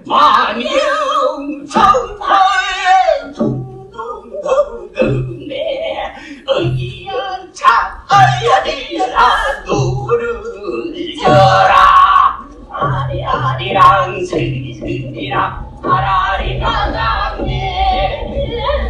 만영천하에 둥둥둥둥네 의기연 차아야리라 누르져라 아리아리랑 스리스리랑 아라리가 나네